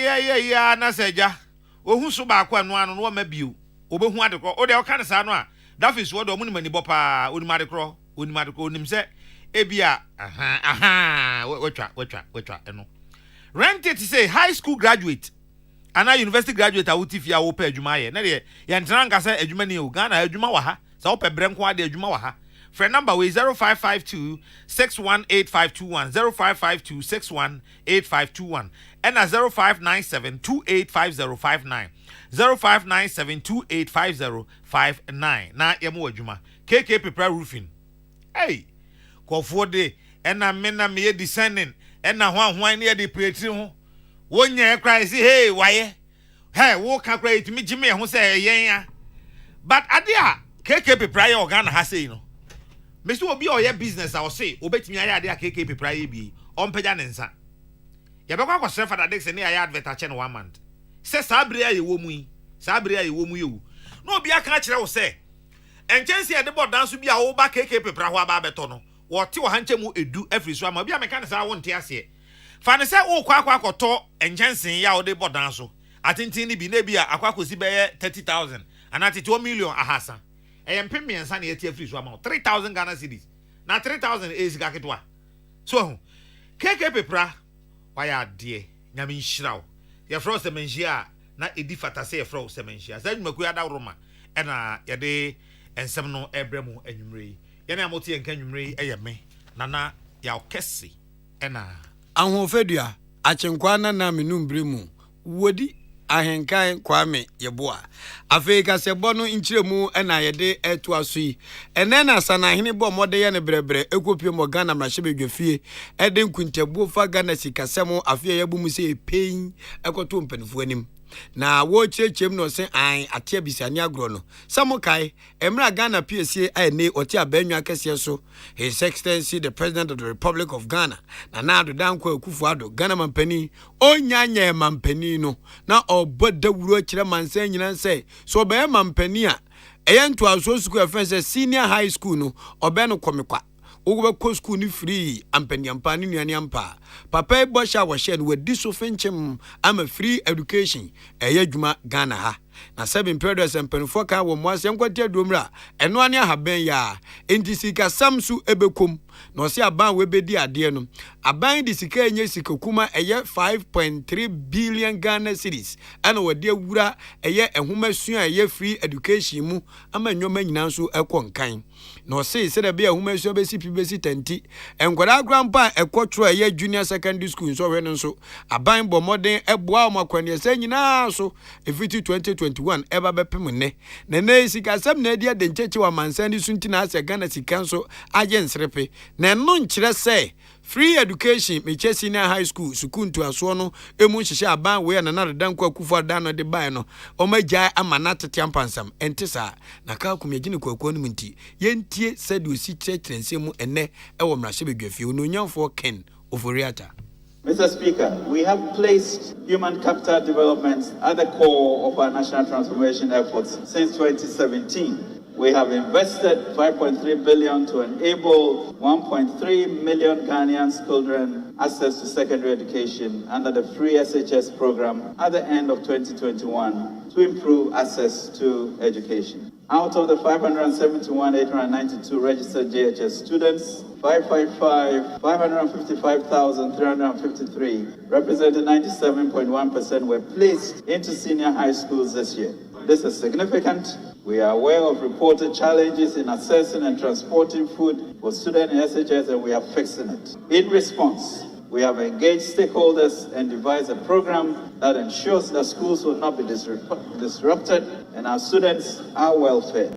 ya na seja ohun so ba akwa no anu no ma biu obehu adekro o de o kan sa no a that is what omu ni mani bopa oni madekro onim se ebia wetwa eno rent it say high school graduate and university graduate awutifia wo pa adwuma ye na de ye ntran ka say adwuma ni o Ghana adwuma wa ha sa wo pa brenko ade adwuma wa ha friend number we 0552 618521 0552 618521 and 0597 285059 0597285059 na yemo adwuma KK Paper Roofing hey kofo de ena me na me descending ena hwan ne de pretty ho wonya cry say hey why hey wo ka cry it me jime ho say yen ya but adia KK Paper ya organ ha say no me so obi oye business I will say obetimi aya adia KK Paper ya bi on pega ne nsa ya be kwa kwa sef for dex ne aya advert a che no 1 month say sabri ya wo mu yi sabri ya wo mu yewu no obi aka kire wo say enchansi e de bodan so bi a wo ba KK Paper ho aba beto no wo te wo hanche mu edu every so ama bi ameka ne sa wo nte ase fa ne say wo kwa akoto enchansi ya wo de bodan so atintin ni bi na bi a akwakosi be 30,000 and at 2 million ahasa empem miensa na yeti free so ama 3,000 Ghana cedis na 3,000 is gaketwa so KK Paper waya de nyame nhiraw ye fro se menhia na edi fatase ye fro se menhia za dwumaku ya da roma e na ye de ensem no ebremu anwumre ye na amote enka anwumre eye me nana ya okese e na ahofadua achenkwa na menumbremu wodi ahenkan kwame yeboa afeika sebo no nchiremu na yede eto asui ene na sana hene bo mode ye ne brebre ekopie mo Ghana mrahye ede nkuntabuo fa Ghana sikasemo afie yabu mu se pein ekoto mpanifo anim na wo chechem no se an atia bisani agro no samokai emra Ghana PSA ane oti abanwa kese so His Excellency the President of the Republic of Ghana na ado danko Akufo-Addo Ghana mampani onyanya mampani no na oboda wuro kire mansan nyina se so obe mampani a eyentu aso school afense senior high school no obe no komekwa Ugo school ni free ampanyampa ni nuani ampa papa bosha wa share we diso fenchem am free education adwuma Ghana ha na 7 periods ampanfo ka wo moase nkwati adomra eno ane ahaban ya enti sika samsu ebekom no se aban we bedi ade no aban di sika enye sika kuma 5.3 billion Ghana cedis ana wade awura ehoma free education mu ama nyoma nyina nso ekonkan no se da be ehoma besi tenti enkwara grandpa ekotro junior secondary school so we no so aban bo modern eboa omakwane se nyina so efiti 2021 eba bepem ne sika sam na dia de ncheche wa mansani sunti na ase Ghana sika so agensrepe na no nkyere se free education meche senior high school sukuntu aso no emu hyehye aban we na naredanko Akufo-Addo no de ban no omagya amana tetiampansam entisa na ka kumyegine kwakwo no munti yentie sede osi kyerensem ene ewo mrahye bedwafie ononyamfo Ken Oforiata. Mr. Speaker, we have placed human capital development at the core of our national transformation efforts since 2017. We have invested 5.3 billion to enable 1.3 million Ghanaian children access to secondary education under the free SHS program at the end of 2021 to improve access to education. Out of the 571,892 registered JHS students, 555,353, representing 97.1%, were placed into senior high schools this year. This is significant. We are aware of reported challenges in accessing and transporting food for students in SHS, and we are fixing it. In response, we have engaged stakeholders and devised a program that ensures that schools will not be disrupted and our students are well fed.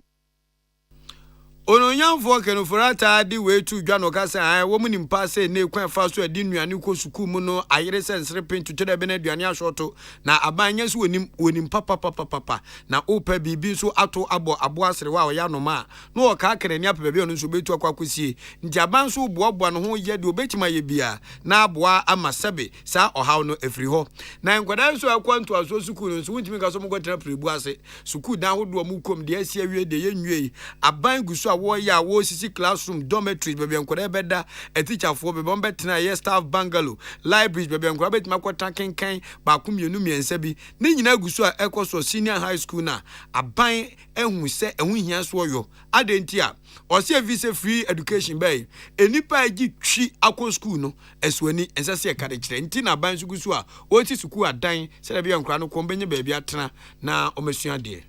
Ononyamfo Ken Oforiata di we tu dwano kasa ai wo mu nimpa se na ekwan fa so adi nuane ko suku mu no ayere sensere pintu twede be na duane ahwoto na abanya so wonim papa na opa bibi so ato abo asere wa ya no ma na wo ka kene nia pepe bi ono so betu akwakosie nti aban so boabo no ho ye de obetima ye bia na aboa amasebe sa ohaw no efri ho na nkwada so akwanto aso suku no so wuntimi ka so mo kwetena prebu ase suku dan hodo mu kom de asia wie de ye nwie aban guso warrior wo sisi classroom dormitories baby enkwada beda a teacher for be bombe tena ye staff bungalow libraries baby enkwada betima kwata kenkan ba ku mienu miensa bi ne nyina gusu a ekoso senior high school na aban ehun se ehun hia so yo adenti a ose visa free education bay enipa agi twi akọ school no eswani ensase ka de kire nti na aban so gusu a o ti school adan se da bi enkwada no ko benye baby atena na omesua de.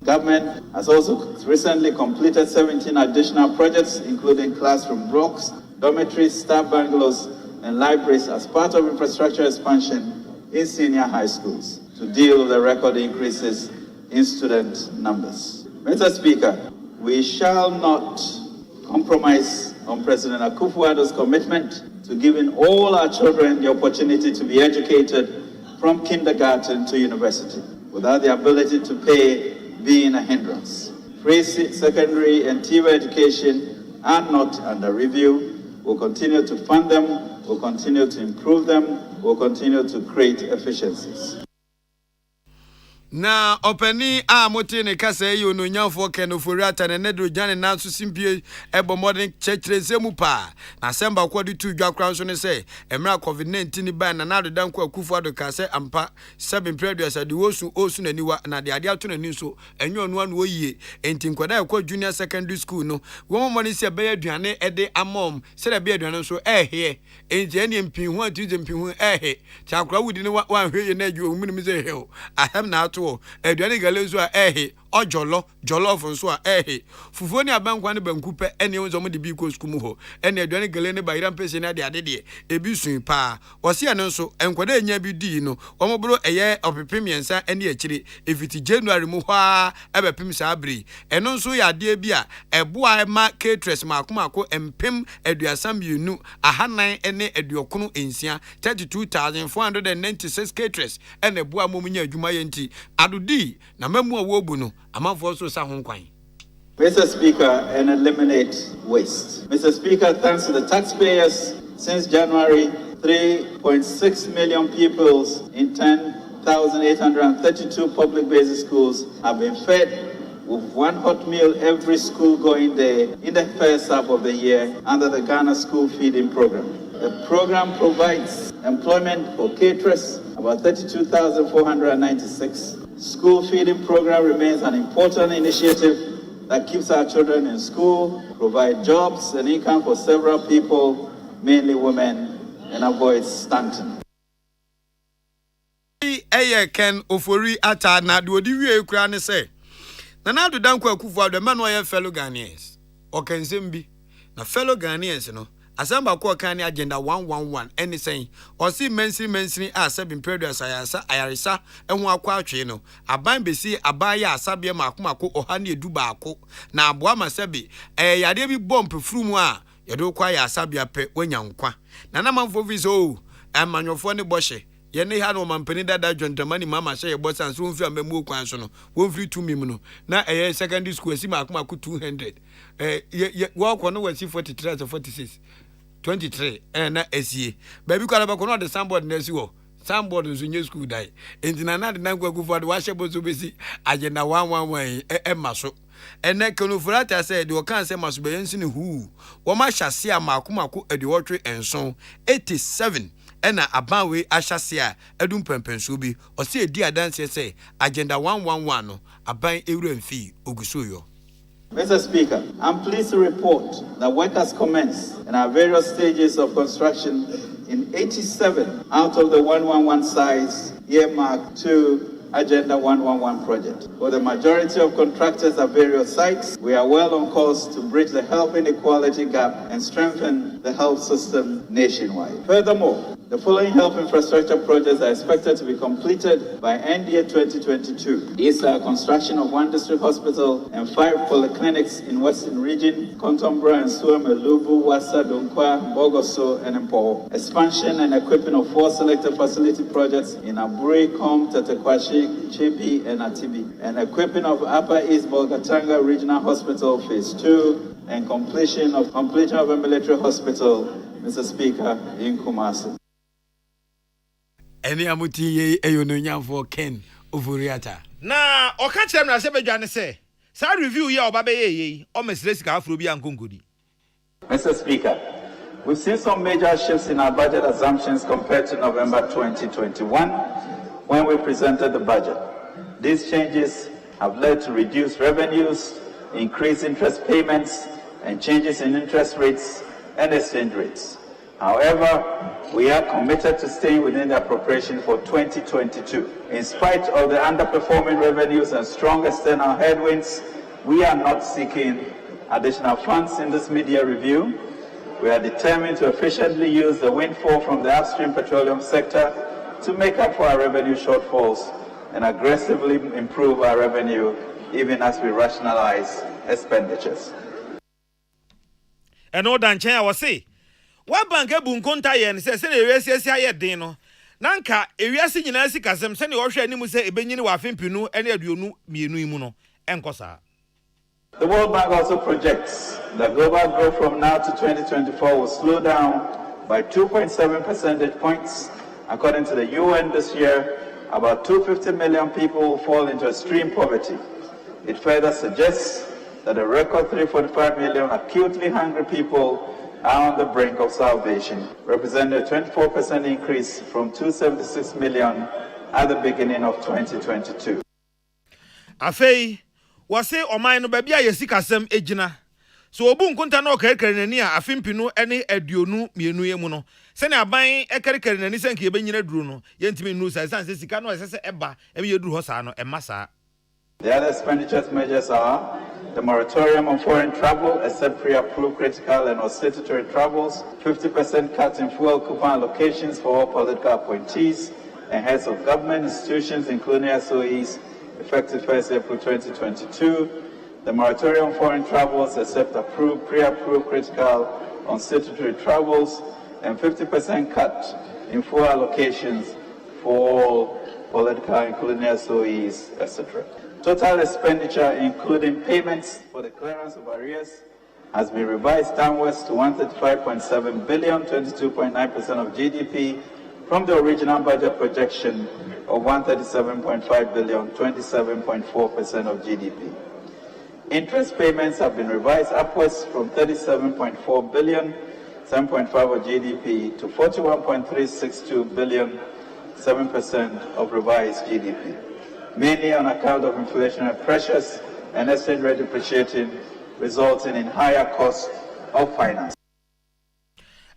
Government has also recently completed 17 additional projects, including classroom blocks, dormitories, staff bungalows, and libraries as part of infrastructure expansion in senior high schools to deal with the record increases in student numbers. Mr. Speaker, we shall not compromise on President Akufo-Addo's commitment to giving all our children the opportunity to be educated from kindergarten to university without the ability to pay being a hindrance. Free secondary and TVET education are not under review. We'll continue to fund them, we'll continue to improve them, we'll continue to create efficiencies. Na openi a moti ne kasa eyo no nyamfo ken oforiata ne nedro jane na so simpie ebo modern chechirese mu pa na semba kwadi tu dwakran so ne se emra covid-19 ni ba na nado danko akufo ado kase ampa 7 previous ade osu na niwa na de ade ato na ni so enyo no anu oyie enti nkwada ekwa junior secondary school no wo mo ne se be aduane ede amom se da be aduane so ehie enti ene mpinhu atuze mpinhu ehie chakra wudi ne wa hweye na adwo mu ne se he ahem na ato eduane galezo a ojolo jollof nso a fufuo ni abankwa ne bankupe ene enzo mo de bi ko skumu ho ene eduane gale ne bayira mpese na de ade ebi sun pa wose ene nso enkwada enya bi di no omobro eye opepem yensa ene akiri efiti January mu hwa ebepem sa abri eno nso ya ade bi a eboa ma caterers makomako empem eduasam bienu ahanan ene eduokono ensia 32496 caterers ene eboa momunya adwuma yenti adudi na mamu a wobu no amanfo so sa honkwan. Mr. Speaker, and eliminate waste. Mr. Speaker, thanks to the taxpayers, since January, 3.6 million pupils in 10,832 public basic schools have been fed with one hot meal every school going day in the first half of the year under the Ghana School Feeding Program. The program provides employment for caterers, about 32,496. School feeding program remains an important initiative that keeps our children in school, provide jobs and income for several people, mainly women, and avoids stunting. Ken ofori ata na de odi wie kura ne se na na do danko akufo ado ma no ye fellow Ghanaians o kensem bi na fellow Ghanaians no asamba ko kan ni agenda 111 eni sen o si mensiri a 7 previous ayarisa ehun akwa atwe no aban besi abaya asabie makomako oha ne edu baako na aboa masabe yade bi bomb furumu a yade kwa ya asabia pe wanyankwa na na manfo visa o amanyofo ne boshe ye ne ha no mampani dada dwontamani mama hye ye bosan so mfi amamu kwan so no wonfiri tumi mu no na secondary school asi makomako 200 wo ko no wasi 43 to 46 23 na esie baby kwala ba ko no de sandboard na esi wo sandboard nso nye school dai entina na de nankwa kufu wa hye bozo besi agenda 111 maso ene konofurata say de okan say maso be yensi ne hu wo ma hyase a makomako ediwotwe enson 87 ena abanwe ahyase a edum pempenso bi o se edi adanse say agenda 111 no aban ewura mfi ogusoyo. Mr. Speaker, I'm pleased to report that work has commenced in our various stages of construction in 87 out of the 111 sites earmarked to Agenda 111 project. For the majority of contractors at various sites, we are well on course to bridge the health inequality gap and strengthen the health system nationwide. Furthermore, the following health infrastructure projects are expected to be completed by end year 2022. These are construction of 1 district hospital and 5 polyclinics in Western Region, Kontombra and Suam, Elubu, Wassa, Donkwa, Bogoso, and Mpo. Expansion and equipping of 4 selected facility projects in Aburi, Kom, Tetekwashi, Chibi, and Atibi. And equipping of Upper East Bolgatanga Regional Hospital Phase 2 and completion of a military hospital, Mr. Speaker, in Kumasi. Eni amuti ye eyono nyamfo Ken Oforiata. Na oka chem na se bedwane se Sa review ya oba be ye o mesre sika afro bi ankonkodi. Mr. Speaker, we've seen some major shifts in our budget assumptions compared to November 2021 when we presented the budget. These changes have led to reduced revenues, increased interest payments, and changes in interest rates and exchange rates. However, we are committed to staying within the appropriation for 2022. In spite of the underperforming revenues and strong external headwinds, we are not seeking additional funds in this mid-year review. We are determined to efficiently use the windfall from the upstream petroleum sector to make up for our revenue shortfalls and aggressively improve our revenue even as we rationalize expenditures. And all dan chen I was say, one bank ebu nkonta ye say se na ewesi aye den no. Nanka ewiase nyina si kasem se na wo hwe animu se ebenyini wa afempinu ene aduonu mienu imu no enkosa. The World Bank also projects that global growth from now to 2024 will slow down by 2.7 percentage points. According to the UN this year, about 250 million people will fall into extreme poverty. It further suggests that a record 345 million acutely hungry people are on the brink of starvation, representing a 24% increase from 276 million at the beginning of 2022. Afei, wase oman no babia yesi kasem ejina. So obu nkonta na okarikari nani a afimpinu ene aduonu mienu yemu no. Se na aban ekarikari nani senke ebenyina duru no, yentimi nu sa san se sika no esese eba eme yeduru ho sa no emasa. The other expenditures measures are the moratorium on foreign travel except pre-approved critical and or statutory travels, 50% cut in fuel coupon allocations for all political appointees and heads of government institutions, including SOEs, effective 1st April 2022, the moratorium on foreign travels except approved, pre-approved critical on statutory travels, and 50% cut in fuel allocations for all political, including SOEs, etc. Total expenditure, including payments for the clearance of arrears, has been revised downwards to 135.7 billion, 22.9% of GDP, from the original budget projection of 137.5 billion, 27.4% of GDP. Interest payments have been revised upwards from 37.4 billion, 7.5% of GDP, to 41.362 billion, 7% of revised GDP, mainly on account of inflationary pressures and exchange rate depreciating, resulting in higher costs of finance.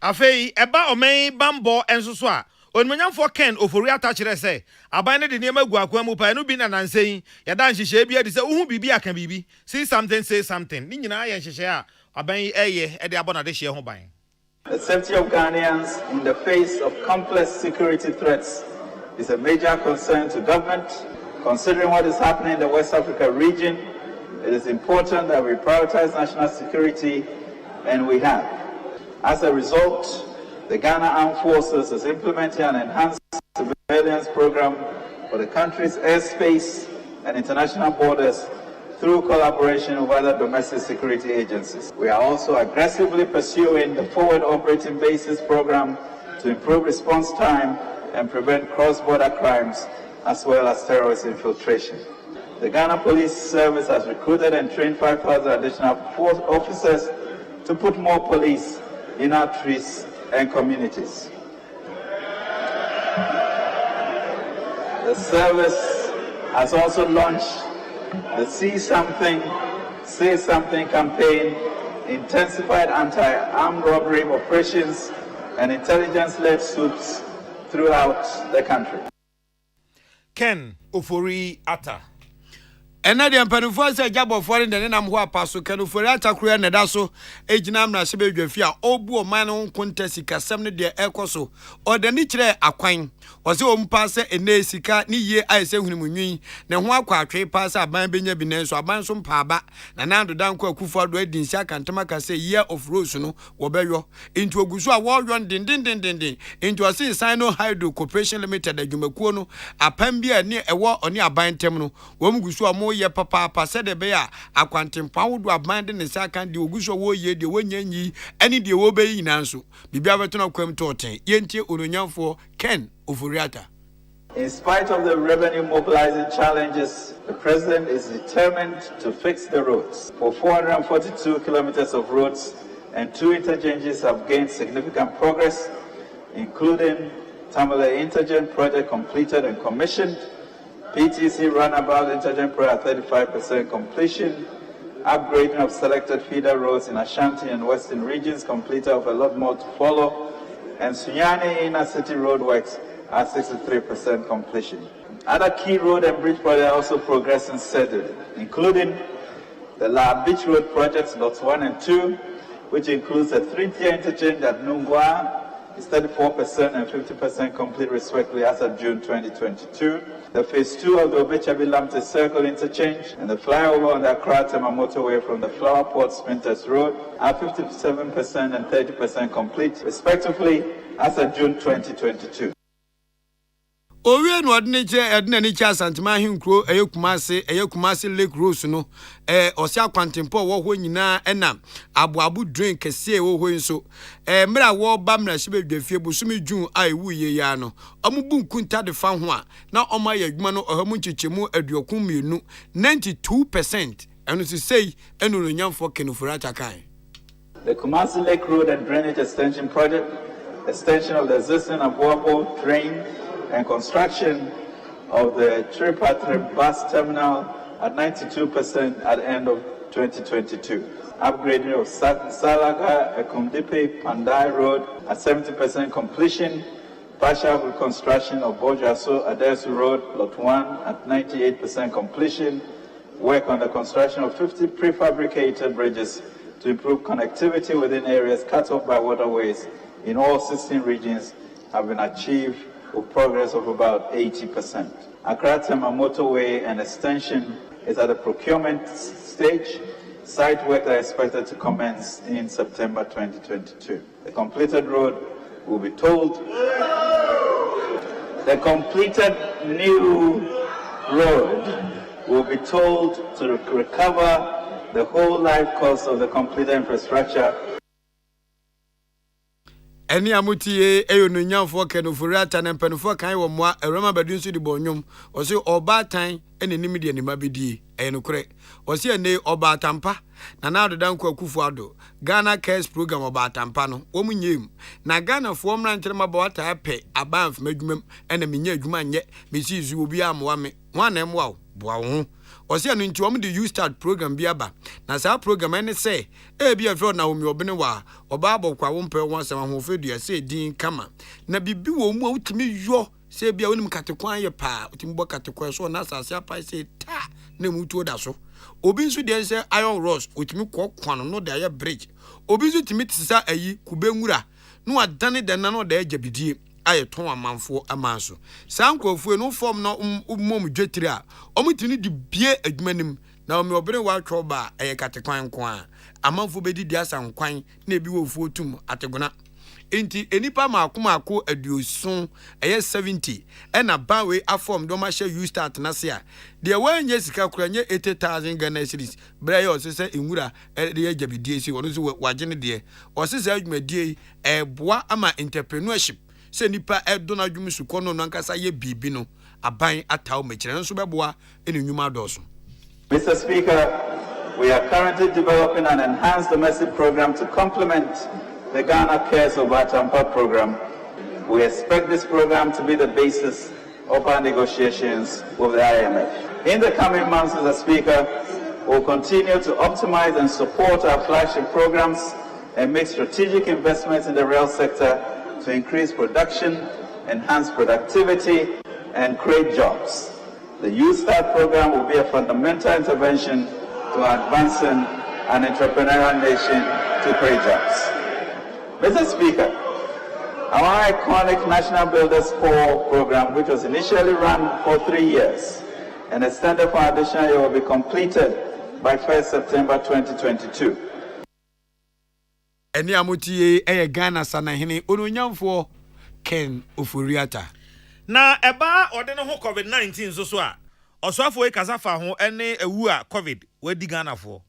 Afei, eba omei bambo ensusu a onmenyamfo Ken ofori atachire se aban ne de niema gu akwa mu pa no bi na nansen ya dan hihye bia de se uhu bibi aka bibi see something say something ni nyina ya hihye a aban eye e de abona de hye ho ban. The safety of Ghanaians in the face of complex security threats is a major concern to government. Considering what is happening in the West Africa region, it is important that we prioritize national security, and we have. As a result, the Ghana Armed Forces is implementing an enhanced surveillance program for the country's airspace and international borders through collaboration with other domestic security agencies. We are also aggressively pursuing the Forward Operating Bases program to improve response time and prevent cross-border crimes as well as terrorist infiltration. The Ghana Police Service has recruited and trained 5,000 additional officers to put more police in our streets and communities. The service has also launched the See Something, Say Something campaign, intensified anti-armed robbery operations, and intelligence-led swoops throughout the country. Ken ofori ata. Ena de mpanufo se jabo foreign de nam ho apaso Ken ofori ata kura ne da so ejina mra se be dwafi a obu o man no nkonta sika sem ne de ekoso o de ni kire akwan o se o mpa se ene sika ni ye aise hunmunwi ne ho akwa atwe pa se aban benya bi ne so aban so mpa aba na nando danko akufo ado adinsi akantama ka se year of rose no wo beyo into oguso a wo yon din into ase sign no hydro corporation limited adwumakuo no apam bi a ne ewo oni aban tem no wo mguso mo ye papa se de be a akwantempa wodo aban de ne saka de oguso wo ye de wonyanyi ani de wo be yina nso bibia beto na kwam toten yentie ononyamfo Ken oforiata. In spite of the revenue mobilizing challenges, the President is determined to fix the roads. For 442 kilometers of roads and 2 interchanges have gained significant progress, including Tamale Interchange project completed and commissioned, PTC Runabout Interchange project at 35% completion, upgrading of selected feeder roads in Ashanti and Western regions completed with a lot more to follow, and Sunyani Inner City Road works at 63% completion. Other key road and bridge projects are also progressing steadily, including the La Beach Road projects Lots 1 and 2, which includes a 3-tier interchange at Nungwa, is 34% and 50% complete respectively as of June 2022. The phase 2 of the Obechabi Lamte Circle interchange and the flyover on the Accra Tema motorway from the Flower Port Sprinters Road are 57% and 30% complete respectively as of June 2022. Owie no odne che edna ni cha santima hinkro eyekumase Lake Rose no osia kwantempo wo ho nyina enam aboabu drink kese wo ho nso mra wo ba mra hye bedwafie bosumi dwun a ewu ye ya no omubu nkunta de fa ho a na oma ye adwuma no ohamu chichemu aduokun mienu 92% enu sei enu no nyamfo kenufura Akan. The Kumasi Lake Road and Drainage Extension Project, extension of the existing Aboabo drain and construction of the Tripatra bus terminal at 92% at the end of 2022. Upgrading of Salaga Ekumdipe Pandai Road at 70% completion. Partial reconstruction of Bojaso Adesu Road, Lot 1 at 98% completion. Work on the construction of 50 prefabricated bridges to improve connectivity within areas cut off by waterways in all 16 regions have been achieved with progress of about 80%. Accra Tema motorway and extension is at the procurement stage. Site work are expected to commence in September 2022. The completed road will be tolled. The completed new road will be tolled to recover the whole life cost of the completed infrastructure. Eni amutie eyo no nyamfo kenufura atan mpanufo kan wo moa eroma badun so di bonyum osi obatan ene nimidi anima bedie enukure osi ene obatampa na na adodan kwa kufu ado Ghana Cares program obatampa no wo munyem na Ghana fo mra nkyerema ba wata pe abanf madwumam ene menya adwuma nye mesi izu obi amwa me wana emwa wo boa wo osi anu nti omu de you start program bi aba na sa program ene se e bi afro na omi obene wa oba abokwa wo mpe won asem ho fedua se din kama na bibi wo mu utimi yo se bia wonim katekwan ye pa utimi bo katekwan so na asase apa se ta na mutuo da so obi nso de se iron rods utimi kokwan no da ye bridge obi nso timi tisa ayi kubenwura no adane de na no da agabidie aye ton amanfo amanso sankrofo no form no mom dwetire a omutini di bie adwumanim na omi obere wa twoba aye katekwan nko a amanfo bedi di asankwan na ebi wo fu otum ategona enti enipa maako aduosun aye 70 ena bawe afom do ma hye you start na se a de wanye sika kuranye 80,000 Ghana cedis bra ye osese enwura de agabidie si wono so wagene de osese adwumadie boa ama entrepreneurship se nipa edo na dwum su kono no ankasa ye bibi no aban ataw mekire nso beboa ene nwuma doso. Mr. Speaker, we are currently developing an enhanced domestic program to complement the Ghana Cares Obatampa program. We expect this program to be the basis of our negotiations with the IMF. In the coming months, Mr. Speaker, we'll continue to optimize and support our flagship programs and make strategic investments in the rail sector to increase production, enhance productivity, and create jobs. The Youth Start program will be a fundamental intervention to advancing an entrepreneurial nation to create jobs. Mr. Speaker, our iconic National Builders Corps program, which was initially run for 3 years and extended for an additional year, will be completed by 1st September 2022. Eni amutie Ghana sanahene ononyamfo Ken Oforiata na eba ode no ho COVID-19 so a oswafo e kasafa ho ene ewu a COVID wedi Ghana fo.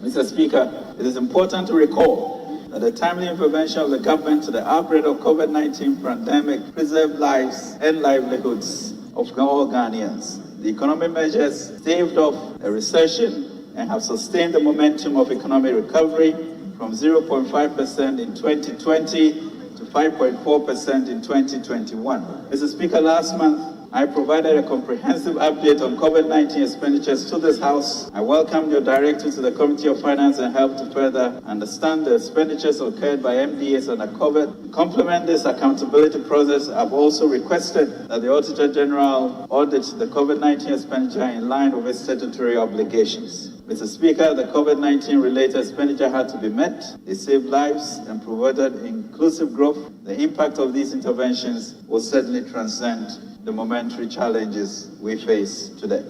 Mr. Speaker, it is important to recall that the timely intervention of the government to the outbreak of COVID-19 pandemic preserved lives and livelihoods of all Ghanaians. The economic measures staved off a recession and have sustained the momentum of economic recovery from 0.5% in 2020 to 5.4% in 2021. Mr. Speaker, last month, I provided a comprehensive update on COVID-19 expenditures to this House. I welcomed your directive to the Committee of Finance and helped to further understand the expenditures occurred by MDAs under COVID. To complement this accountability process, I've also requested that the Auditor General audit the COVID-19 expenditure in line with its statutory obligations. Mr. Speaker, the COVID-19 related expenditure had to be met. They saved lives and promoted inclusive growth. The impact of these interventions will certainly transcend the momentary challenges we face today.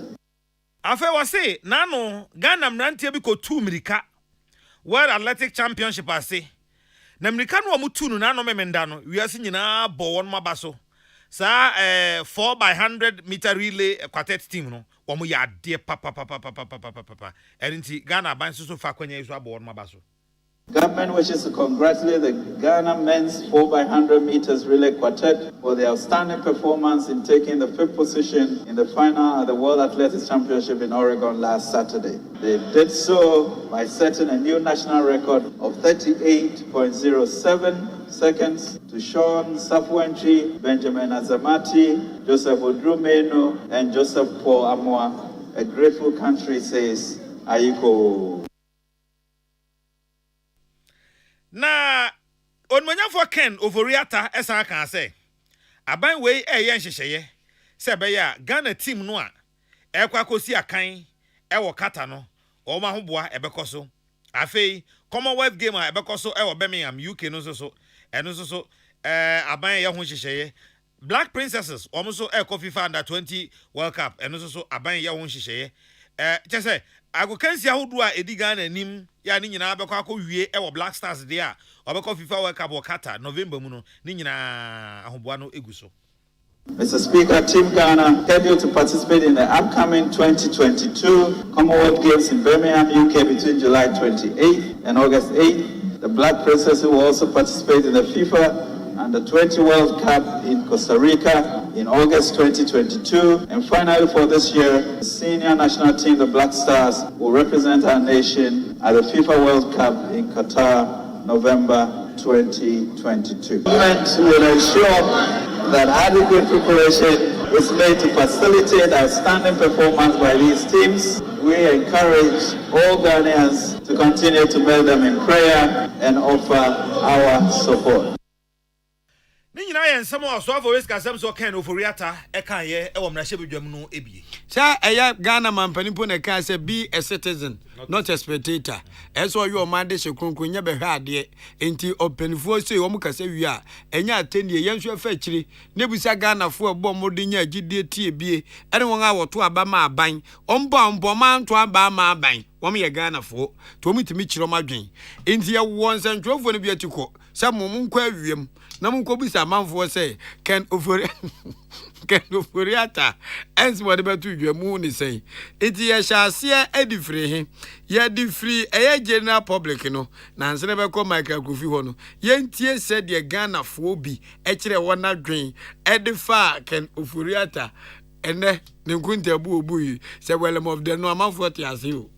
Afe wase nano Ghana mrantie bi ko 2 mirika World Athletic Championship ase. Na mirika no omutu no nano memenda no wiase nyina bo won maba so. Sa 4x100 meter relay quartet team no omu ya de papa. Erinti Ghana ban so fa kwanya iso abo won maba so. Government wishes to congratulate the Ghana men's 4x100 meters relay quartet for their outstanding performance in taking the 5th position in the final at the World Athletics Championship in Oregon last Saturday. They did so by setting a new national record of 38.07 seconds to Sean Safuentry, Benjamin Azamati, Joseph Odrumeno, and Joseph Paul Amoa. A grateful country says, Ayiko. Na onmanya for Ken Ovoriata esa kan say aban we eye nhyehyeye se be ya Ghana team no a ekwa kosi akan e wo kata no o ma hoboa ebekoso afei Commonwealth game a ebekoso e wo Birmingham UK no so eno so aban ye ho nhyehyeye Black Princesses o mo so e ko FIFA Under-20 World Cup eno so aban ye ho nhyehyeye chese agokansi ahodo a edi Ghana nim ya ni nyina abekọ akọwie e wo Black Stars de a obekọ FIFA World Cup Qatar November mu no ni nyina ahoboa no eguso. Mr. Speaker, Team Ghana scheduled to participate in the upcoming 2022 Commonwealth Games in Birmingham, UK between July 28th and August 8th. The Black Princesses will also participate in the FIFA Under-20 World Cup in Costa Rica in August 2022. And finally, for this year, the senior national team, the Black Stars, will represent our nation at the FIFA World Cup in Qatar, November 2022. Government will ensure that adequate preparation is made to facilitate outstanding performance by these teams. We encourage all Ghanaians to continue to make them in prayer and offer our support. Ni nyina ye nsem o so avoice kasem so Ken Ovoriata e kan ye e wo mrahye bedwam no ebie. Sa eya Ghana mampanipo na kan say be a citizen, not a spectator. Eso yo man de hyekonkon nya behwe ade enti openifo say wo mukasa wi a enya atendie yenso afa akiri ne busa Ghana fo ebo mode nya agide tie bie ene won awoto aba ma aban ombo man to aba ma aban wom ye Ghana fo to omutimi kiro madwen enti ye won sentwofo ne biatiko sa mum nkwa awiem na munko bisa manfo say Ken Ovoriata ens what about you ni say enti ye hyase edifri he ye difri eye general public no na nsene be ko Michael Kofi ho no ye ntie said ye Ghana fo bi e kire wona dwen edifa Ken Ovoriata ene ne nkunta bu obuyi say welcome of the no amanfo tiase o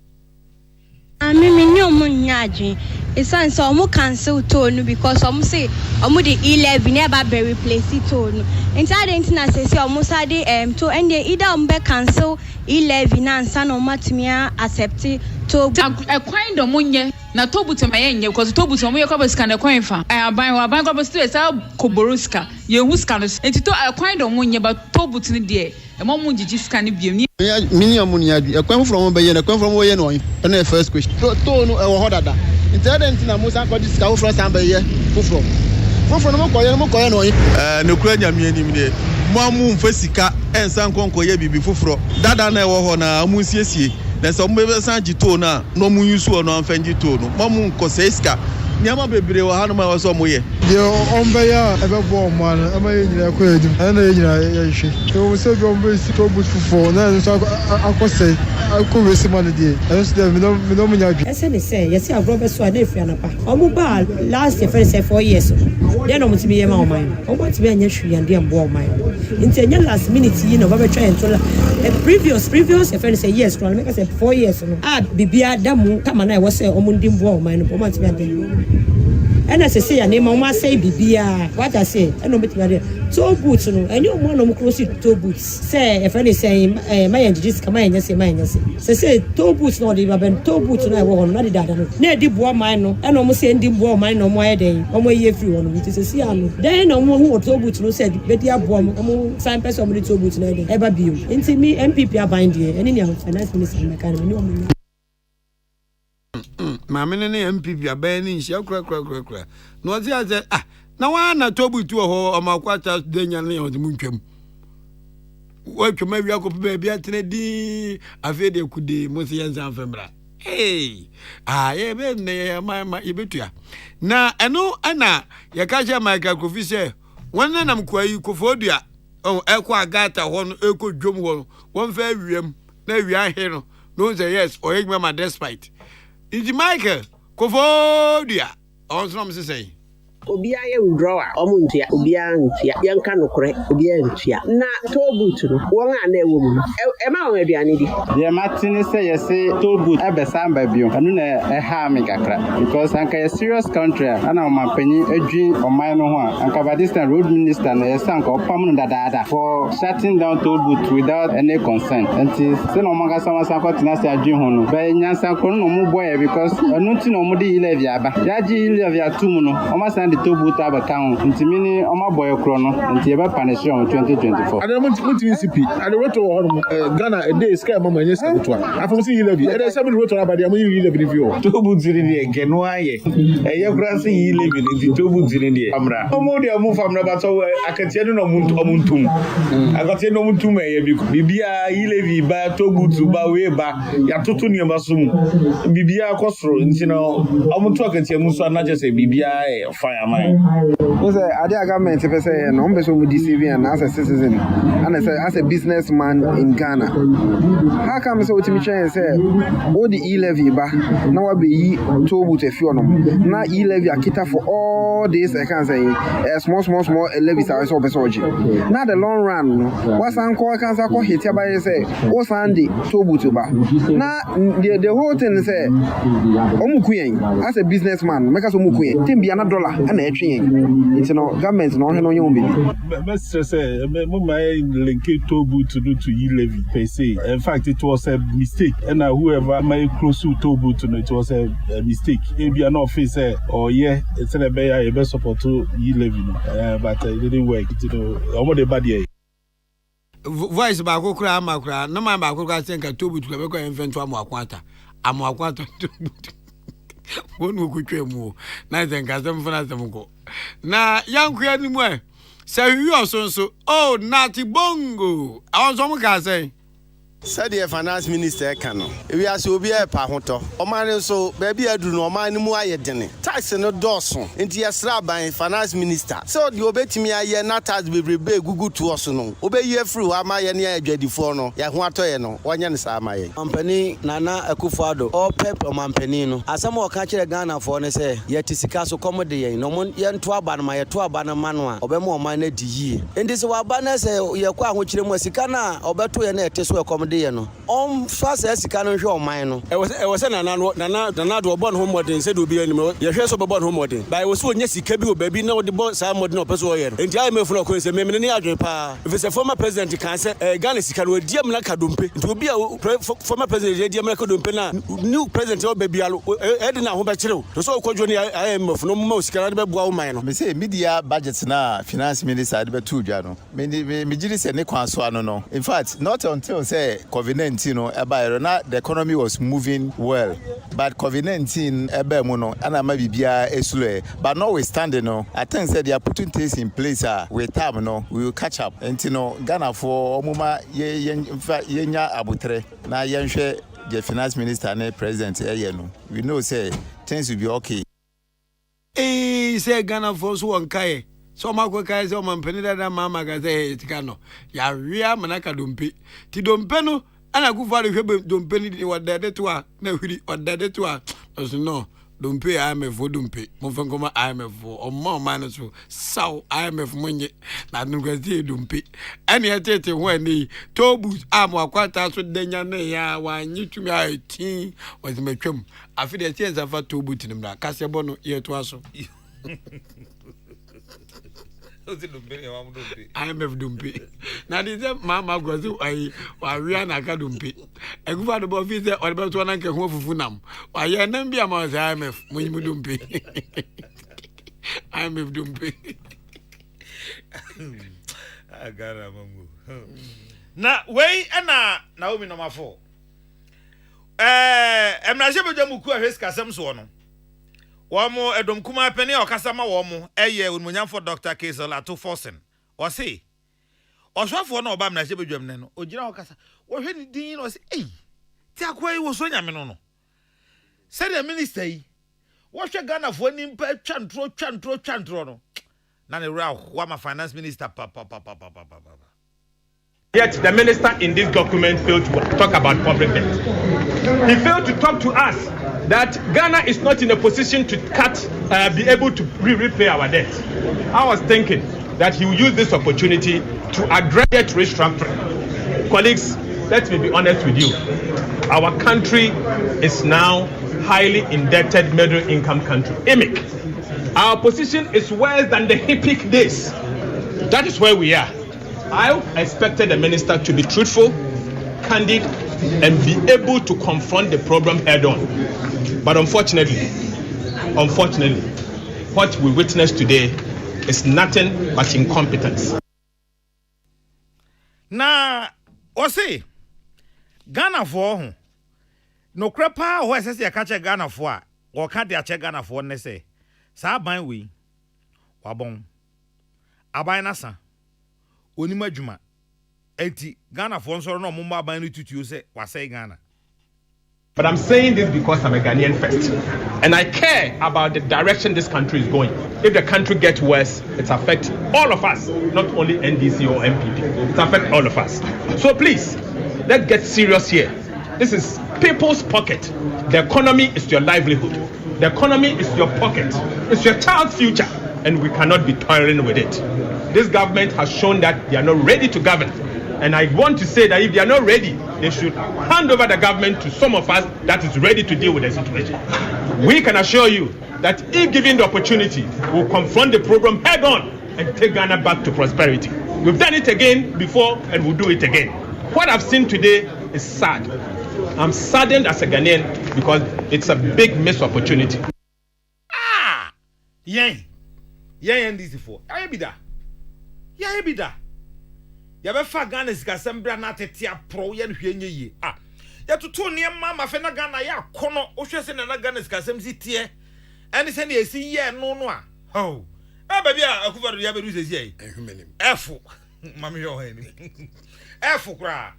Mimi ni omo nyadwen esan so omo cancel tone because omo say omo the 11 never be replace tone enta de ntina say omo sa de to ende either omo be cancel 11 ansa no matimia accept to ekwan do monye na tobuto ma yenye because tobuto mo yekoba sika na kwan fa aban ko still say koboroska ye huska no enti to ekwan do monye ba tobuto ni de emo mo jiji sika ni biem ni minimum ni adu ekwan from be ye na ekwan from wo ye no na first question to no e wo hodada incident na mo san ko di sika wo from san be ye fufro no mo ko ye no no kura nyame anim ne mo amu mfa sika ensan konko ye bibi fufro dada na e wo ho na amu siesie na so mo be san jito na no mu yusu no amfa jito no mo mu nko seska nyama bebre wo hanu ma wo so mo ye de ombe ya e be bo mo an ama ye nyina ko edim ana ye nyina ye hwe so mo se bi ombe si to but fufo na so akose akowesi man de e so de me no munya dwi ese ne say yes agro be so ade fia na pa omo ba last year for 4 years then omo ti be ye ma o man omo ti be anya hwe ande mbo o man Into any last minute, you know, Baba trying to previous, your friend say yes, make us say 4 years. Bibia Damu, come on, I was say, Omundim War, my and as I say, a name, Mama say Bibia, what I say, I know better. Toe boots, no, and you want to close it toe boots. Say, a friend is saying, my engines come in, yes, my say, toe boots, no, they have toe boots, and I won't not that. Near deep war mine, and almost ending war mine no more day, or more year free one, it is a Siano. Then no more who toe boots, no said, Betty bomb, sign person with toe boots, ever be. Into me, MPP are binding, and in your finance minister, I can't. Mamma and MPP are banning shell crack. No, the other, now one I told you to a whole of my quarters, Daniel on the moon. Work to maybe I could be a Tennessee. I feel they could be Mosians and Fembra. Hey, I am my Ibitia. Now, I know Anna, Yakaja, my Kakofise, one and I'm quite Kofodia. Oh, Equa Gata, one Eco Jum, one fair room, there we are here. No, say yes, or Egmama despite. Is Michael Kofodia? On some say. Obia ye withdraw omuntia obia ntia yenka nokore obia ntia na toll no won ana ewo mu e ma won aduane di ye matini say ye say toll booth e be samba bio anu na e ha me kakra because anka a serious country ana o mampani adwin oman no ho anka badistan road minister na ye sanka opam no dadaada for shutting down toll booth without any consent until say no manga sama sanka tina say adwin ho no be nyansa ko no mu boy because anu ti no mu de ile via ba ya ji ile via tum no o ma san Tobuta Akan, Intimini, Oma Boy Chrono, and Tiaba Panisha 2024. I don't want CP. I don't want to Ghana a day scare Mamma. Yes, I from see you levy. And I said, what about the Amu review. Tobut in the Genoaye, a young grassy ye living in the Tobut in the Amra. Omodia move from Rabato, I can tell you no Muntum. I got no Muntum, Bibia, ye levy, by Tobut to Bawe, Yatutunia Basum, Bibia Costro, and you know, I won't talk and tell Musa, not just a Bibia fire. Because I government say no person with DCV and as a citizen and as a businessman in Ghana. How come so to me say all the e-levy ba now be toll to few now e-levy akita for all this I can say small levies are so besoji. Now the long run what's uncle can say hit by say o Sunday toll to ba. Now the whole thing say omukuyen as a businessman make us omukuyen tin be another dollar and it's no government no no baby. Let's say my link toll to do to e-levy per se. In fact, it was a mistake, and whoever my close to toll to it was a mistake. Maybe an office or it's a best support to e-levy, but it didn't work. You know, almost a bad year. Voice ba ko kura ma kura no ma ba ko ka senka tobu to be ko enfentu amoakwata wonu ku twemu na zenka semfuna semko na yankuya ni mu e se wi osonso oh nati bongo awon so mu ka say said the finance minister Akan. We are so be a pahoto. Oman so baby adu no man mu ayedene. Tax no doso. Enti yesra ban finance minister. So the obetimi aye na tax bebrebe gugu to us no. Obe ye free wa ma ye ne adwadifo no. Ya ho atoye no. Wonye ne sa ma ye. Company Nana Akufo-Addo all pep omampani no. Asam o ka kire Ghana for ne say ye tisika so komode ye no mon ye nto aba no ma ye to aba no ma no a obema o man na di yie. Enti se wa ba na say ye kwa ho kire mu sika na obeto ye na ete so komode no fast esika no hwe o man no e was nana do born home modern said obi anim ye hwe so born home modern by was so nya sika bi o ba bi na de born sa modern person o ye no enti I me fun ko se me ne adwen pa if the former president can say Ghana sika no diam na kadompe enti obi a former president diam na kadompe na new president o ba bialo e de na ho ba kirew to so kwadwo ni I me fun mo sika na be bua o man no me say media budget na finance minister de be tu dwa no me giri se ne kwan so ano no in fact not until say COVID-19 no the economy was moving well but COVID-19 ebe no ana ma bibia esule but notwithstanding no I think say they are putting things in place with time no we will catch up and Ghana for omuma ye nya abutre na ye nhwe the finance minister and president no we know say things will be okay say Ghana for so on kai so ma ko kai so man penida da mama ga say tikano ya ria manaka dompe ti dompe no ana Akufo-Addo hwe dompe ni wadade to a na hwiri wadade to a no Dumpe IMF dumpe. Mo fen koma IMF o mo man so saw IMF monye na ngwazi dumpe. Ene etete ho ani tobu amo akwata so denya ne ya wanyi tumi atin wazimetwam. Afi de tienza fa tobu tinimra kasebo no yeto aso. IMF dumpe. Na dize mama gwazi ai wa wia na ka dumpe. Egufa do bo fi se o be to na nke ho fufu nam. Wa ye nam bia ma IMF munyimu dumpe. IMF dumpe. Agara mamu. Na wei na Naomi number 4. Emraje bejamu ku ahwes kasem so no. Wamo edom kuma peni okasama wamo eye onmunyamfo Dr. Kesel ato forcing. O say oswafo na oba mraje bedwam ne no ogira okasa. Wo hwe ni din no say eh ti akwai wo so nyame no no. Say the minister yi wo hwe Ghana fo nimpa twantro no. Na ne raw wa ma finance minister pa. Yet the minister in this document failed to talk about public debt. He failed to talk to us that Ghana is not in a position to be able to repay our debt. I was thinking that he will use this opportunity to address debt restructuring. Colleagues, let me be honest with you. Our country is now highly indebted middle income country. IMIC. Our position is worse than the HIPIC days. That is where we are. I expected the minister to be truthful, candid, and be able to confront the problem head on. But unfortunately, what we witnessed today is nothing but incompetence. Na, o say, Ghana for no crepa who says you catch a Ghana for, or can't you check Ghana for, ne say, sa ban we, wabon, abainasa. Onima juma enti Ghana for so no mumba ban no tutu say wasai Ghana. But I'm saying this because I'm a Ghanaian first, and I care about the direction this country is going. If the country gets worse, it affects all of us, not only NDC or MPP. It affects all of us. So please, let's get serious here. This is people's pocket. The economy is your livelihood. The economy is your pocket. It's your child's future, and we cannot be toiling with it. This government has shown that they are not ready to govern. And I want to say that if they are not ready, they should hand over the government to some of us that is ready to deal with the situation. We can assure you that if given the opportunity, we'll confront the problem head on and take Ghana back to prosperity. We've done it again before and we'll do it again. What I've seen today is sad. I'm saddened as a Ghanaian because it's a big missed opportunity. NDC for. Ya bida. Ya be fa Ghana sikasembra na tetia pro ye nhwenye yi. Ya tutu ne mama fe na Ghana ya kono ohwese na Ghana sikasem si tie. Ene se na esi ye no no a. Ho. Baby a akufado ya be ru sesi yi. Ehmenim. Efu. Mami yo hani. Efu kra.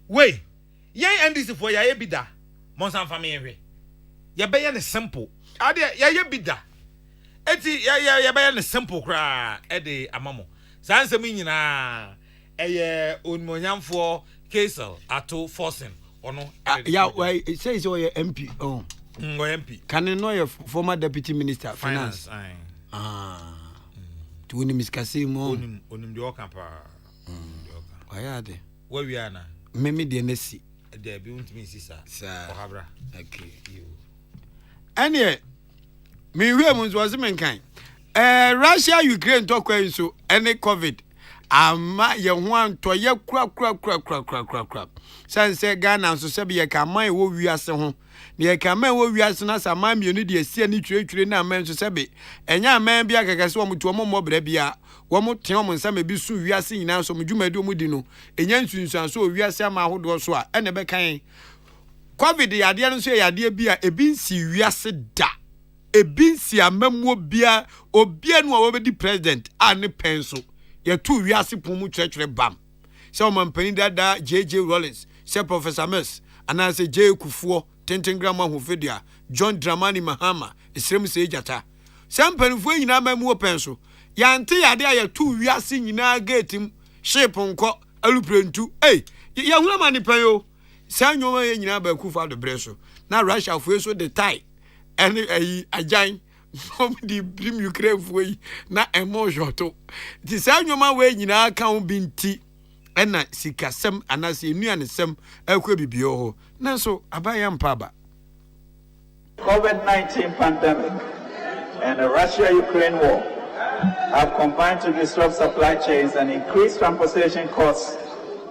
We. Ye NDC for ya bida. Monsan family hwe. Ya be ye ne simple. Ade ya bida. Eti ya be ye ne simple kra. Ede amamo. Sansem nyina onmonyamfo Kesel ato forcing ono why say so your MP MP can know your former deputy minister finance to win miskasimo onim de okampa why de where we are na meme de nesi there be untimi sisa ohabra okay anye me we was menkan Russia Ukraine talk so any COVID ama ye ho anto ye kura sanse Ghana so se be ye ka man wo wiase ho ne ye ka man wo wiase na sa man mienu de asie ni twetwere na man so se be enya man bia kakase wo muto mo mobra bia wo mo te mo nsa me bi su wiase nyina so mdwumadi o mudi no enya nsunsuan so wiase ama ahodo so a ene be kan COVID yade no so yade bia ebi nsi wiase da ebinsi amamuo bia obia no a wobedi president ane penso ye tu wiase pomu twetwere bam se o mampani dada JJ Rollins se Professor Mess ana se J Kufuo tentengram ahofedua John Dramani Mahama esrem se ejata se mpanifo nyina amamuo penso yante yade a ye tu wiase nyina gatim ship nko aluprentu ye huna mani payo se anyoma ye nyina ba kufa do breso na Russia fo so the tie ɛne ayi agyan de brim Ukraine foi na emotion to ti saa nyoma we nyina ka ho binti ɛna sikasɛm anase enuanesɛm akwa bibio ho nanso abaya mpaba. COVID-19 pandemic and the Russia-Ukraine war have combined to disrupt supply chains and increase transportation costs,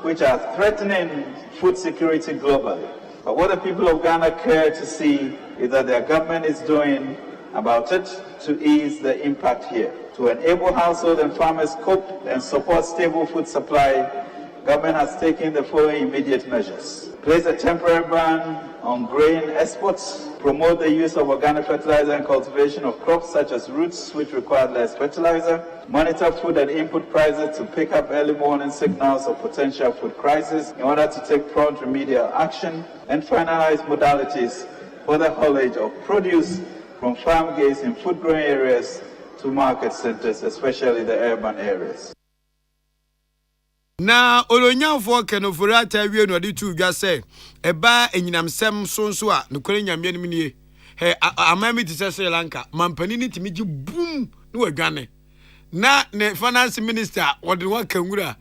which are threatening food security globally. But what the people of Ghana care to see is that their government is doing about it to ease the impact here. To enable households and farmers cope and support stable food supply, government has taken the following immediate measures. Place a temporary ban on grain exports, promote the use of organic fertilizer and cultivation of crops such as roots which require less fertilizer, monitor food and input prices to pick up early warning signals of potential food crisis in order to take prompt remedial action, and finalize modalities for the haulage of produce from farm gates in food growing areas to market centers, especially the urban areas. Na olonyanfo kenofurata wie no de tu dwa se eba enyinamsem sonso a nokore nyame anim nie he amami ti Sri Lanka mampani ni timi gi boom no adwane na ne finance minister wode wa kanwura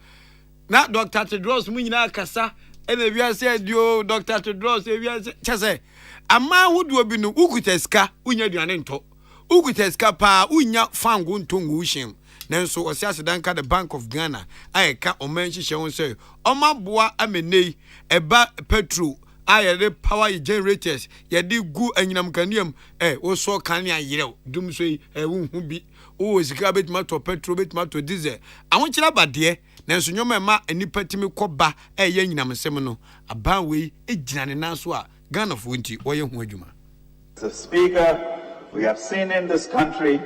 na Dr. Tedros mu nyina kasa ene bia se dio Dr. Tedros e bia chese ama hudu obi no ukuteska unya aduane nto ukuteska pa unya fangu nto nguhim nanso osiase danka the Bank of Ghana ayeka omanhye hye say omaboa amenei eba petrol ayere power generators yedi gu anyinam kaniam wo so kan ayerew dum so wonhu bi wo sika betima to petrol betima to diesel awonkyira bade nanso nyoma ma anipa timi koba ye anyinam sem no aban we egina ne nanso a Ghana fo nti wo ye hu adwuma. Mr. Speaker, we have seen in this country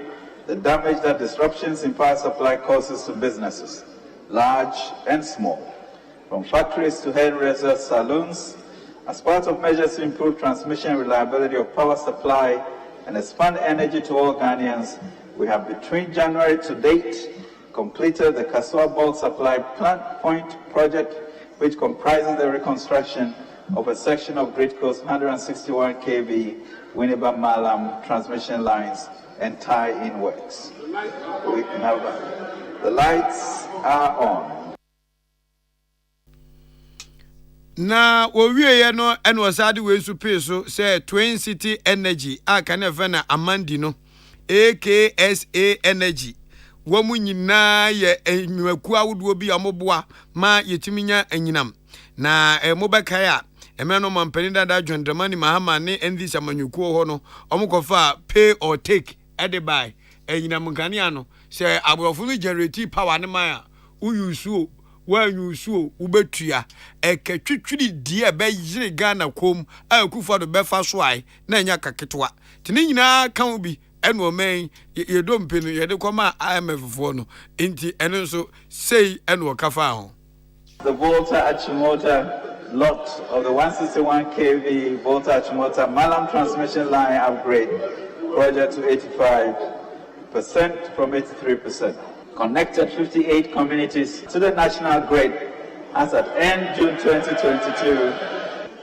the damage that disruptions in power supply causes to businesses, large and small, from factories to hairdressers, saloons. As part of measures to improve transmission reliability of power supply and expand energy to all Ghanaians, we have between January to date completed the Kaswa Bulk Supply Plant Point project, which comprises the reconstruction of a section of Gridco's 161 kV Winneba Malam transmission lines and tie-in works. The lights are on. Na owie no eno osade we su peso say Twin City Energy aka na fe na Amandi no AKSA Energy wo mu nyina ye enwaku awodo bi amoboa ma yetiminya anyinam na mobeka ya emeno mampani dada Dwandramani Mahama ne endi samanyuku ho no omukofa pay or take edibai anyinam nkania no say aborofo no generate power ne man a uyusuo wanyusuo ubetua ekatwitwiri die be yire Ghana kom akufa do befa so ai na anya kaketwa tene nyina kan bi eno men yedompe no yede koma IMF fo no enti eno so sei eno kafa ho. The Volta Achimota lot of the 161 kV Volta Achimota Malam transmission line upgrade project to 85% from 83%. Connected 58 communities to the national grid as at end June 2022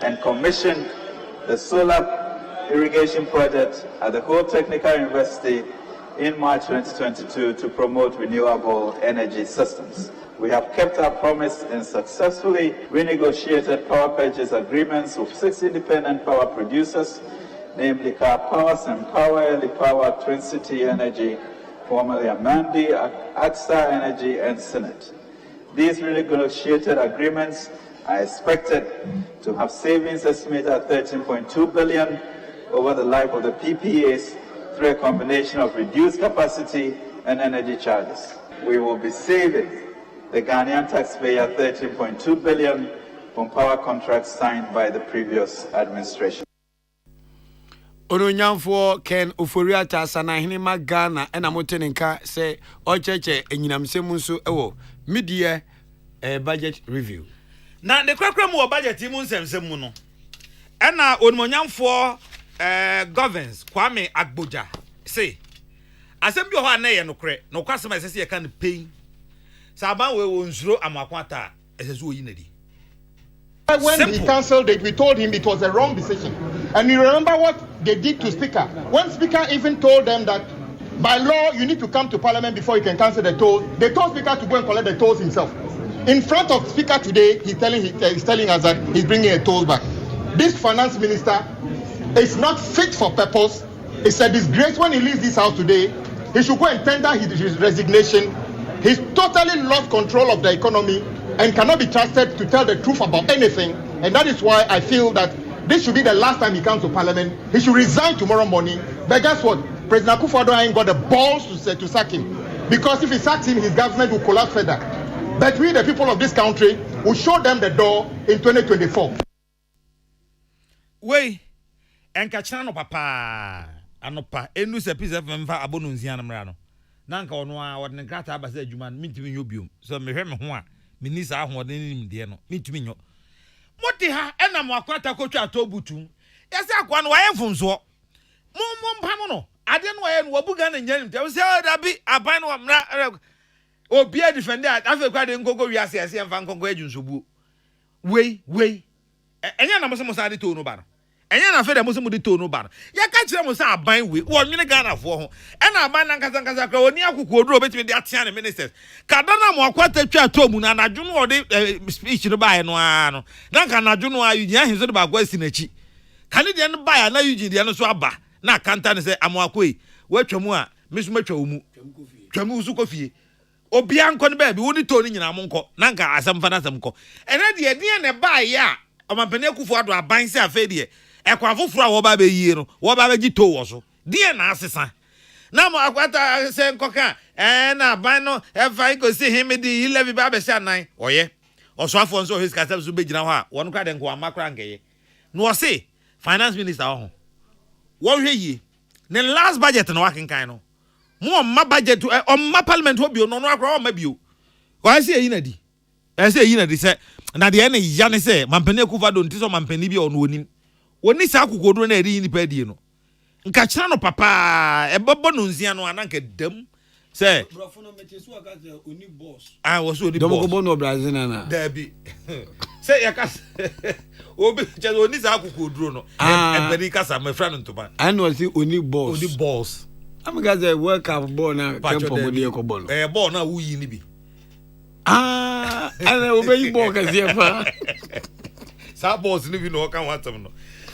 and commissioned the solar irrigation project at the Whole Technical University in March 2022 to promote renewable energy systems. We have kept our promise and successfully renegotiated power purchase agreements with 6 independent power producers, namely Car Powers and Power, Early Power, Twin City Energy, formerly Amandi, AXA Energy, and Senate. These renegotiated agreements are expected to have savings estimated at 13.2 billion over the life of the PPAs through a combination of reduced capacity and energy charges. We will be saving the Ghanaian taxpayer 13.2 billion from power contracts signed by the previous administration. Ononyamfo Ken Oforiata sanahene ma Ghana ena motenenka se ocheche enyinamsem nso ewo media budget review. Na de kwakram wo budget mu nsemsem mu no. Ena ononyamfo governs Kwame Agboja say asem bi ho anaye nokre no kwasem asese ye kan pain. Saban we wonzuro amakwata esesu oyinadi. When he cancelled it, we told him it was a wrong decision. And you remember what they did to Speaker. When Speaker even told them that by law you need to come to Parliament before you can cancel the tolls, they told Speaker to go and collect the tolls himself. In front of Speaker today, he's telling us that he's bringing a toll back. This finance minister is not fit for purpose. It's a disgrace. When he leaves this house today, he should go and tender his resignation. He's totally lost control of the economy and cannot be trusted to tell the truth about anything. And that is why I feel that this should be the last time he comes to Parliament. He should resign tomorrow morning. But guess what? President Akufo-Addo ain't got the balls to sack him. Because if he sacks him, his government will collapse further. But we, the people of this country, will show them the door in 2024. Wait, and Kachano Papa, Anopa, Enu Sepisa Femfa Abonunziana Mrano. Nanka onwa wadne grata abase adwuma mintimi yobium so mehwe me ho a minisa ahoden nim de no mintimi nyo moti ha ena mo akwata kotwa atobutu yese akwa no waye mfumso mpam no ade no waye no wabuga na nyanim te se dabi aban no mra obi a defender afa kwa de nkogo wiase ase mfa nkogo adwunsobuo wei enya na mo se mo sa de to no ba no enya na fe de mo se mo de to no ba no ya ka kire mo sa aban we wo nwene Ghana fo ho ena aban na nkasa kra oni akoko oduro betimi de atia ne ministers kada na mo akwata twa to mu na anadwo no de speech no ba ye no ano na ka anadwo no ayu nya hinso de ba kwa sinachi kane de no ba ya na yuji de no so aba na kanta ne se amo akoi watwamu a mesu matwa mu twamu su kofie obi anko ne ba bi woni to ni nyina mo nko na nka asem fa na asem nko ena de ne ba ya omampani Akufo-Addo aban se afa de ekwa foforo a wo ba be yie no wo ba be gito wo so de na asesa na mo akwata se nkoka na aban no efa iko si him di 11 ba be se anan oye osoafo nso his kasem so be gina ho a won kwa de nko amakra ngeye no o se finance minister ho wo hwe yie ne last budget no wakenkan no mo ma budget o ma parliament ho bio no no akra o ma bio wa se yi na di se yi na di se na de ne ya ne se mampani Akufo-Addo ntiso mampani bi ono onim woni sa akukodo na eri ni padi no nka kira no papa e bobo no nzia no ananka dam se brofo no metesu aka se oni boss wo so oni boss domo ko no Brazil na dabi se ya ka obi che oni sa akukodo no e padi ka sa me fra no ntoma an was oni boss am ga ze work up ball na tempo mo de ko ball ball na wo yi ni bi ana obeyi ball ka se fa sa boss ni bi no kan watam no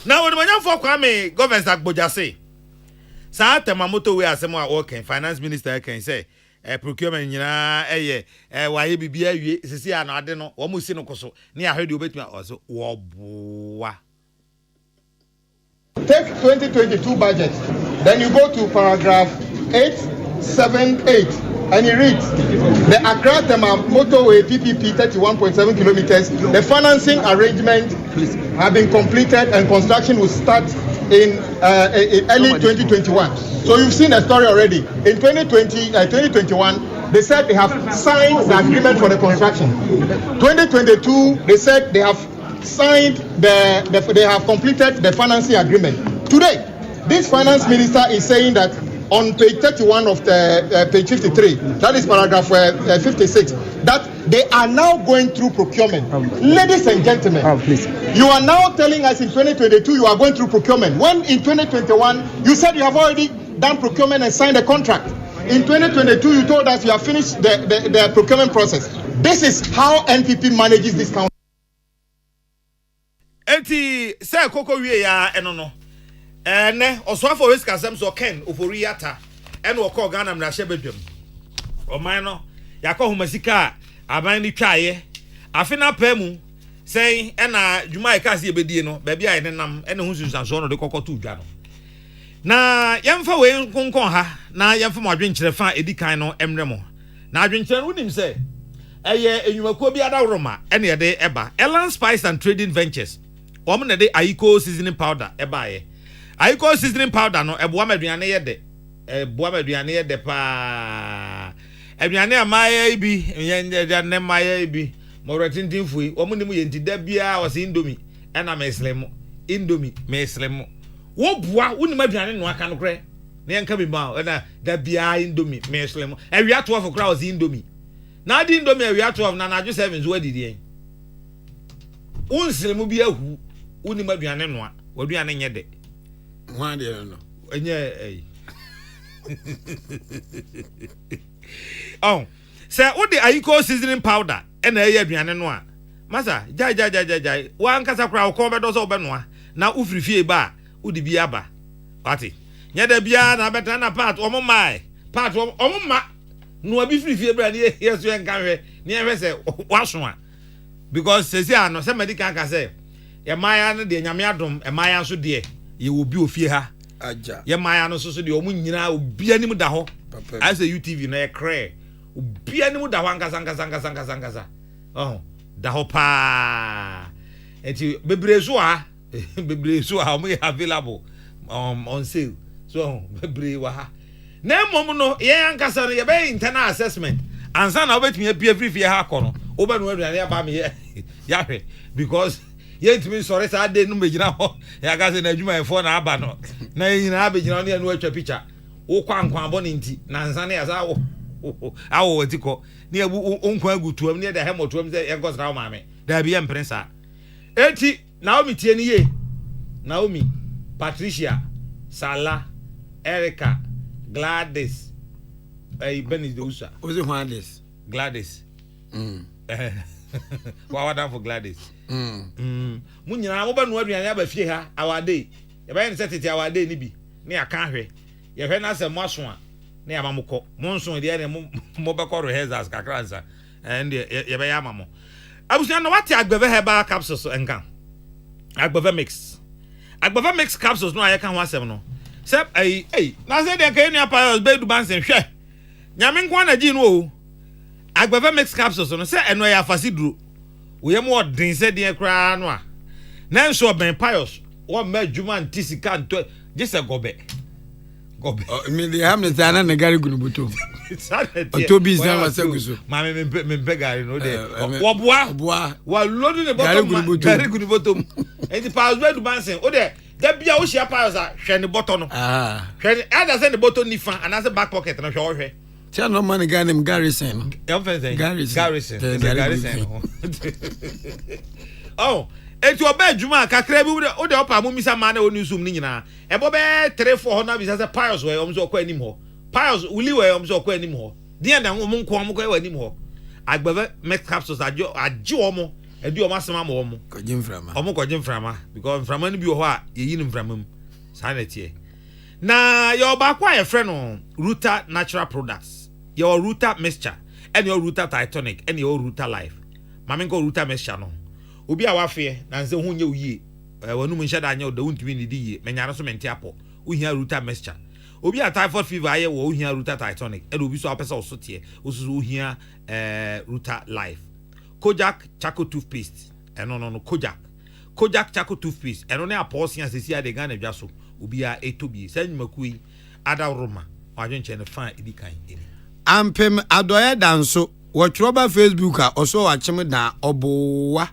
na wodi manya for Kwame government agboja say sa temamoto we asem a working finance minister can say procurement nyina waye bibia wie sisi a na ade no wo mo si no koso ne ahwede obetuma oso wo boa. Take 2022 budget, then you go to paragraph 878 and it reads the Accra Tema motorway PPP 31.7 kilometers. The financing arrangement have been completed and construction will start in early 2021. So you've seen the story already. In 2021, they said they have signed the agreement for the construction. 2022, they said they have signed they have completed the financing agreement. Today, this finance minister is saying that on page 31 of the page 53, that is paragraph 56, that they are now going through procurement. Ladies and gentlemen, please. You are now telling us in 2022 you are going through procurement. When in 2021 you said you have already done procurement and signed a contract. In 2022 you told us you have finished the procurement process. This is how NPP manages this country. Enti se koko wie ya eno ne osoafo wes kasem so ken ofori ata eno okọ Ghana mra hye bedwam oman no yakọ homasika aban ni twaye afina pamu sei ena dwuma ikase ebedie no ba bia ene nam ene hunsunsanso no de kokọ tu dwa no na yemfa we nkonkon ha na yemfa mo adwenkyere fa edikan no emre mo na adwenkyere no nim se eye enwumakuo bi adawroma ene ye de eba Elan Spice and Trading Ventures wom ne de Aiko seasoning powder eba ye Aiko seasoning powder no eboa maduane ye de eboa maduane ye de pa aduane amaye bi ye ne maye bi mo retintin fui wom nim ye ntida bia o se indomie ena meslem indomie meslem wo boa woni maduane no aka no kre ne enka bi ma na da bia indomie meslem awia 12 kra o se indomie na di indomie awia 12 na aju 7 zo adidi en unslem bi ahu woni maduane no a waduane nye de One day no. Enye oh, say what the ayiko seasoning powder and eye aduane no a. Masa, jai. Wan kasa kra ko be do so be no a. Na ufrifie ba, udi bi aba. Ati. Nya da bia na beta na part omo mai. Part omo ma. No abi frifie bra ne yeso en kanwe. Ne ehwe se waso a. Because sesi ano se medical ka say ye maya no de nyame adom e maya so de ye obi ofie ha. Aja. Ye maya no so de omo nyina obi anim da ho. I say UTV na ye cray. Obi anim da ho ankasa. Oh, da ho pa. Enti bebrezo a omo available on sale. So bebre wa ha. Na mom no ye ankasa no ye be internal assessment. Ansa na obetumi apie free ha kono. Oba no aduane ya ba me ya hwe because ye ntimi sore sa de no megina ho ya ga se na adwuma e fo na aba no na yina abegina no ya no atwa picture wo kwankwan bo ne nti na nsa na ya sa wo awo wetiko ne ebu onkwan agutuam ne da hemotuam se ye gosra wo maame da bi em prince eti Naomi tie ni ye Naomi Patricia Sala Erica Gladys Benny Dousa Ozi Hwandes Gladys Wawada for Gladys. Munyina mo ba no aduane aba fie ha awade. Ye ba yen setete awade ni bi. Ne aka hwe. Ye hwe na se mo aso a ne amamukọ. Mo nso de ne mo be kọ rehearsals kakransa. And ye be ya amamo. Abusia no wate agbeve herbal capsules enkan. Agbeve mix. Agbeve mix capsules no ayeka ho asem no. Se na se de ka enu apa be du bansen hwe. Nyame nko na gi no o. Agbava mix capsules no say eno ya fasiduro we am odin say de kra no a na nso ben pious wo ma adwuma antisika nto gese gobe me dey have me sana na gari gunubuto to bi san wa seguso ma me gari no de wo boa wa lodu ne bottom gari gunubuto enti pious be du bansen o de da bia wo hia pious a hwe ne bottom no hwe ada say ne bottom ni fa ana say back pocket no hwe wo hwe. Tell no man guy named Garrison. Garrison. Oh, enti oba adwuma kakra bi wo de opa mumisa ma na oni sum ni nyina. E bo be 3-4 na bi say pious we omso okọ anim ho. Pious uli we omso okọ anim ho. Dia na mo nko mo kọ anim ho. Agbave make capsules ajo omo e di omo asema mo omo. Kojim frama. Omo kojim frama because frama ni bi ho a ye yi ni frama mu. Sa na tie. Na your ba kwa ye friend no Ruta Natural Products. Your Ruta mixture and your Ruta Titanic and your Ruta Life. Mama ko Ruta mixture no. Obi a wafe na nse hu nye uyi. Wonu mu nhada anya oda untimi ni di yi. Menya no so mente apo. Uhia Ruta mixture. Obi a typhoid fever aye wo uhia Ruta Titanic. And obi so apesa osotie. Osusu uhia Ruta Life. Kojak Charcoal toothpaste. No Kojak. Kojak Charcoal toothpaste. Eno ne aposi asesi ade Ghana dwa so. Obi a etobi. Sanyumakui ada Roma. Wadwenche ne fan edikan eni. Ampem adoye danso watchroba Facebook a oso wachim da obowa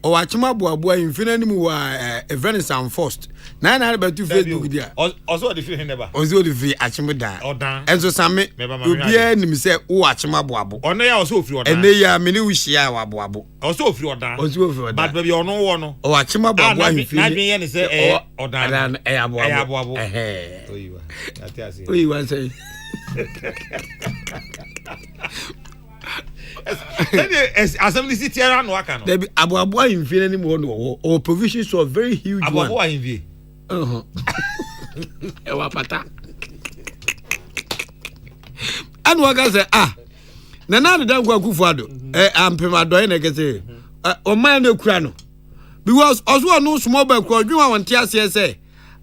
o wachim aboabo infina ni mu wa event Sam First na betu Facebook dia oso de fi neba oso de fi achim da odan enso same obia nim se wo wachim aboabo ono ya oso ofri odan ene ya me ni wuhia wa aboabo oso ofri odan but baby ono wo no o wachim aboabo infina na dwen ye ne se odan aboabo oyiwa atiase oyiwa say assembly city around Akan. There be Abu infine any more or provisions of very huge one. Abu invi. Ewa pata. Anu aga say na da gwa kufuado ampem adoye na kese o man na kura no because also no small ba kura dwuma won tia say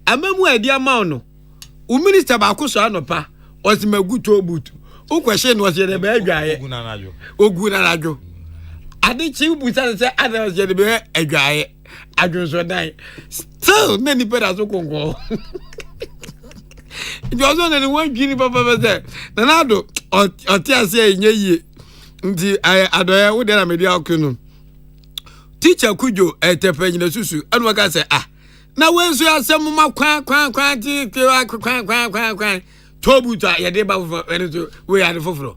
amamu adi ama no o minister ba ko so anopa osimagu to boot o question was ye be adwaye ogu na rajo ade chi buta say ada was ye be adwaye adwonso dan still many better so konko it was on anyone gini papa say nanado otia say nye yie nti adoya wo de na media okunu teacher kujo etepanyina susu anu waka say na wenso asem ma kwan ti kwan tobuta ye de ba enizo we ya de foforo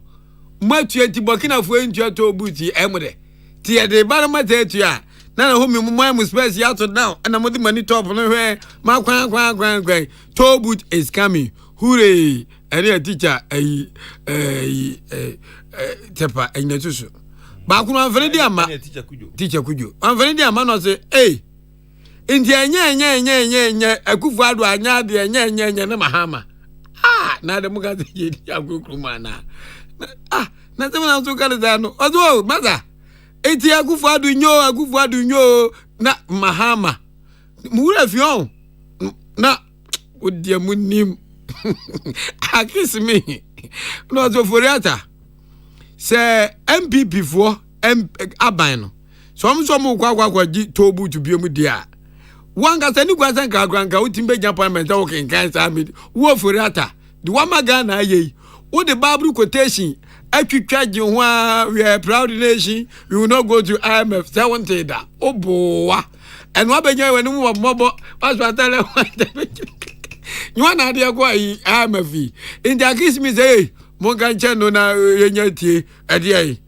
ma 20 Burkina fo entua tobuti emre ti ye de ba ma tetua na ho me mo space ya to down and I'm money top no hwe ma kwan toll booth is coming hooray any teacher tepa enyetusu ba kuno anfredi ama teacher kujo anfredi ama no say ndi enye akufu adu anya de enye na mahama na de muka de yedi agukuma na na temo na so kale da no ozo maza eti akufu adu nyo na mahama mura fion na odia munim akisimi no zo foriata se MPP fo aban no so mo kwa gi tobu to biom dia wanga sani kwa san ka granka utimbe parliament o ken kan summit wo foriata the wama Ghana ye wo the Bible quotation atwitwa gi ho a we are proud nation we will not go to IMF 70 da obowa eno abenya we no mobo pastor tell you want na dia kwa IMF in the kiss me say mo kan che no na yenya tie ade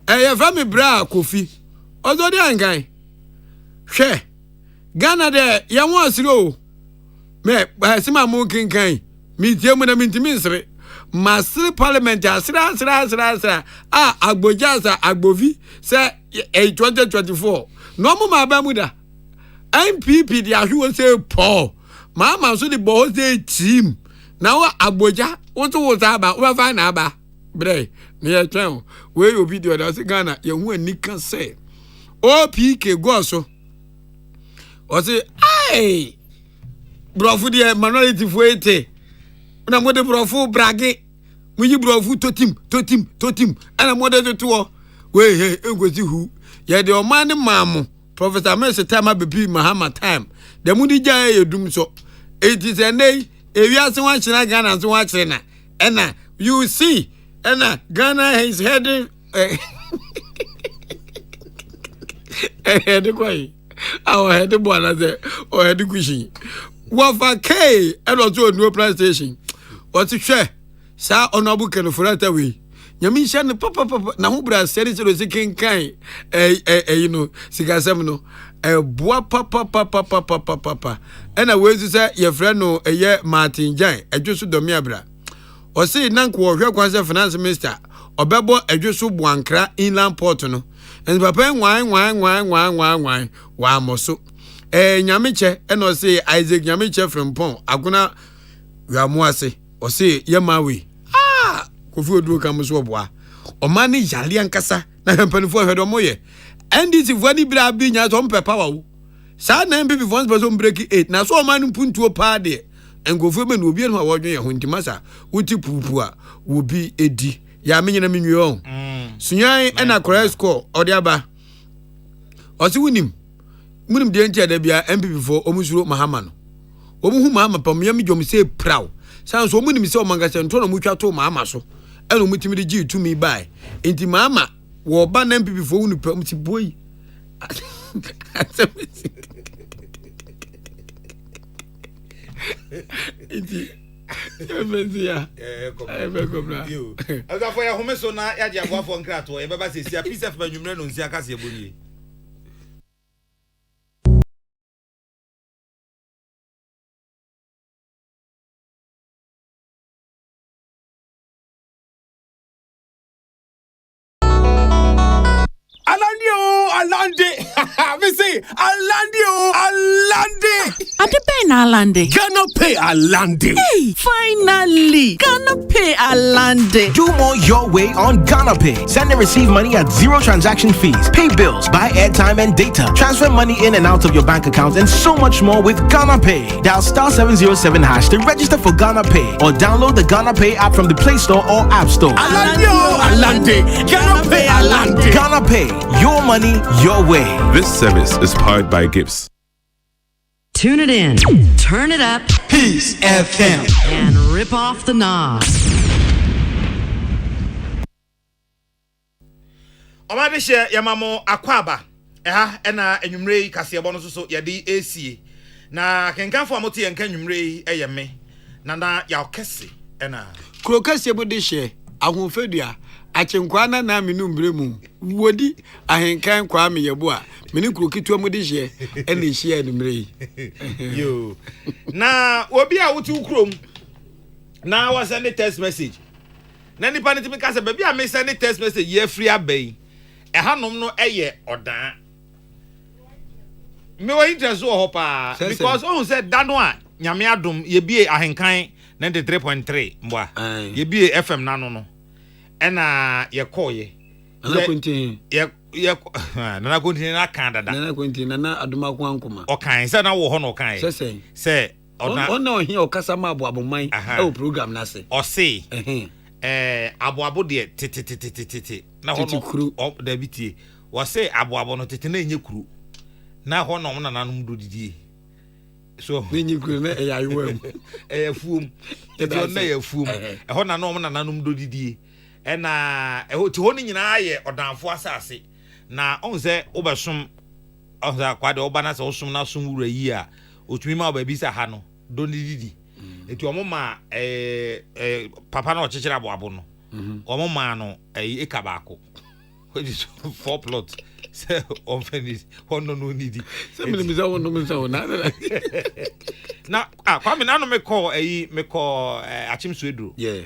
ai family bra Kofi ozo de angan hwe Ghana de ya won asiro me sima mo kinkan mi tie mo na mi ntimi nsre masri parliament asra agbojaza agbovi say 2024 no mo ma ba mu da MPP di ahwo say Paul mama so di bo say team na wa agboja wo to aba wo fa na aba bre ne ya twan we obi di oda say Ghana ye hu ani kan say OPK go so o say ai brofu di minority fuete na mo de brofu brage mo yi brofu totim ana mo de to we he egozi hu ye de o man mamu Professor Mercy time bebi Mahama time de mu di ja ye dum so it is nay ewiase wan chira Ghana so wan chira na ena you see ena Ghana is heading head kwai our head boy na say o head kushi wafa k eno to no PlayStation what hwe sa onobu ken furata we nyami hye ne papa na ho bra seri sero sikenkan you know sigasem no boa papa ena wezu say ye frɛ no eye Martin Jan adwoso domi abra o say nanko wo hwe kwanse finance minister obebo adwoso buankra inland port no en papa wan wa moso nyame che ena o say Isaac nyame che frempon aguna wiamuase o say yemawe Kofi odu kam so boa o mani yale ankasa na hempanifo hwedo moye NDC vani bra bi nya so mpepa wa sa na MPP fons person break 8 na so o mani puntuo pa de engofo be na obi enu a wodwen ye ho ntimasa wuti pupu a obi edi ya menyina menwe sunyan ena correct score odi aba o si wunim de ntia da bia MPP fo omusuro Mahama no omuhu Mahama pam yam jom se proud san so munim se o mangase nto no mutwa to Mahama so eno mutimi de gi to me by enti Mahama wo ba na MPP fo wunu pam ti boy enti Emesia ebekobra aga for ya homeso na ya dia boafo nkrato e baba sesia peace of manwumre no nsia kase eboni Alande. Me say Alande. Ade pay na Alande. Gonna pay Alande. Hey, finally. Gonna pay Alande. Do more your way on Ghana Pay. Send and receive money at zero transaction fees. Pay bills, buy airtime and data. Transfer money in and out of your bank account and so much more with Ghana Pay. Dial *707# to register for Ghana Pay or download the Ghana Pay app from the Play Store or App Store. Alande. Ghana Pay Alande. Ghana Pay. Your money, your way. This service is powered by Gibbs. Tune it in, turn it up, Peace FM, and rip off the knob. Omade she yamamo akwaba ena enwumre kase ebo no so yade esie na kenkanfo amote yenka enwumre eyeme na ya okese ena krokase bo de she ahonfadua achenkwana na minum bremu wodi ahenkan kwa me yebo a meni kuro kitua mu de hye ene hye animre yo na obi a wuti ukrom na wa send text message na nipa nitimi ka se ba bi a me send text message ye free abai e hanom no eye odan me wa interest wo hopa because on said dano a nyame adom ye bie ahenkan 93.3 mboa ye bie FM nano no ena ye koye na kontin ye na kontin na kan dada na kontin na adoma ko ankoma o kan se na wo ho no kan se ona ohia o kasa ma aboaboman e program na se o se aboabo de tete na ho no da bitie wo se aboabo no tete na enye kuru na ho no na nanum do didie so nenyi kuru na e yayiwam e fuum e do na e fuum e ho na no na nanum do didie e na e ho ti ho ni nyina ye odanfo asase na on se obesom on za kwade oba na se osum na sum wura yi a otumi ma oba bi sa ha no do dididi eti omo ma papa na ochechira aboabo no omo ma no e ka baako which is 4 plots so often hono no nidi se me me za wono me za wona na kwa me na no me call achimsu eduro yeah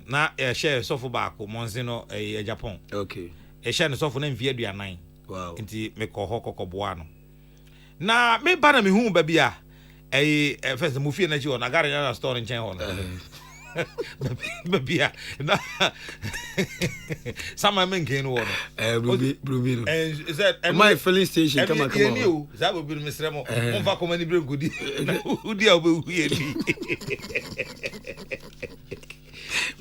na share sofo baako monzi no Japan okay share no sofo na mfie aduanan wow nti me call hokokoboa no na me ba na me hu ba bia first mu fie na ji ona gara na store nchen ho no babia na sama mengen wo no brubi no is that my filling station come on za bobi no mesremo on fa komani bre gudi udi a obehu ye ni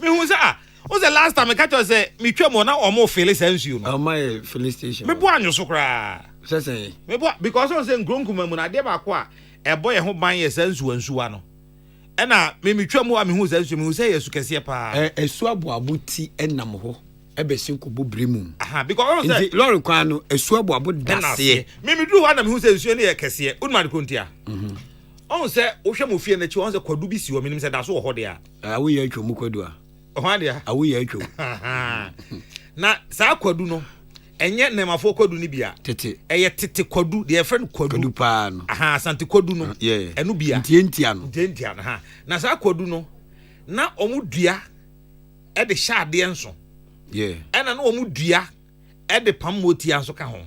me hu sa o the last time me catch us say me twemo na o mo fele sensu no my filling station me bo anyo so kra say me bo because on say ngronku mu na de ba ko a ebo ye ho ban ye sensu ansuwa no ena me twam wa me hu sensu me hu say yesu kese pa esu aboabo ti enam ho ebesin ko bobremu because on say lord kwan no esu aboabo dase me dru ho na me hu say ensu ne ye kese unma de kontia on say wo hwe mo fie na chi on say kwadu bi si wo me say da so ho de a wo ye atwom kwadu a ho de a wo ye atwom na sa kwadu no enye nemafo kwadu ni bia tete eye tete kwadu de friend kwadu pa no asante kwadu no enu bia ntientia no na sa kwadu no na omudua e de shade enso ena na omudua e de pam motia enso ka ho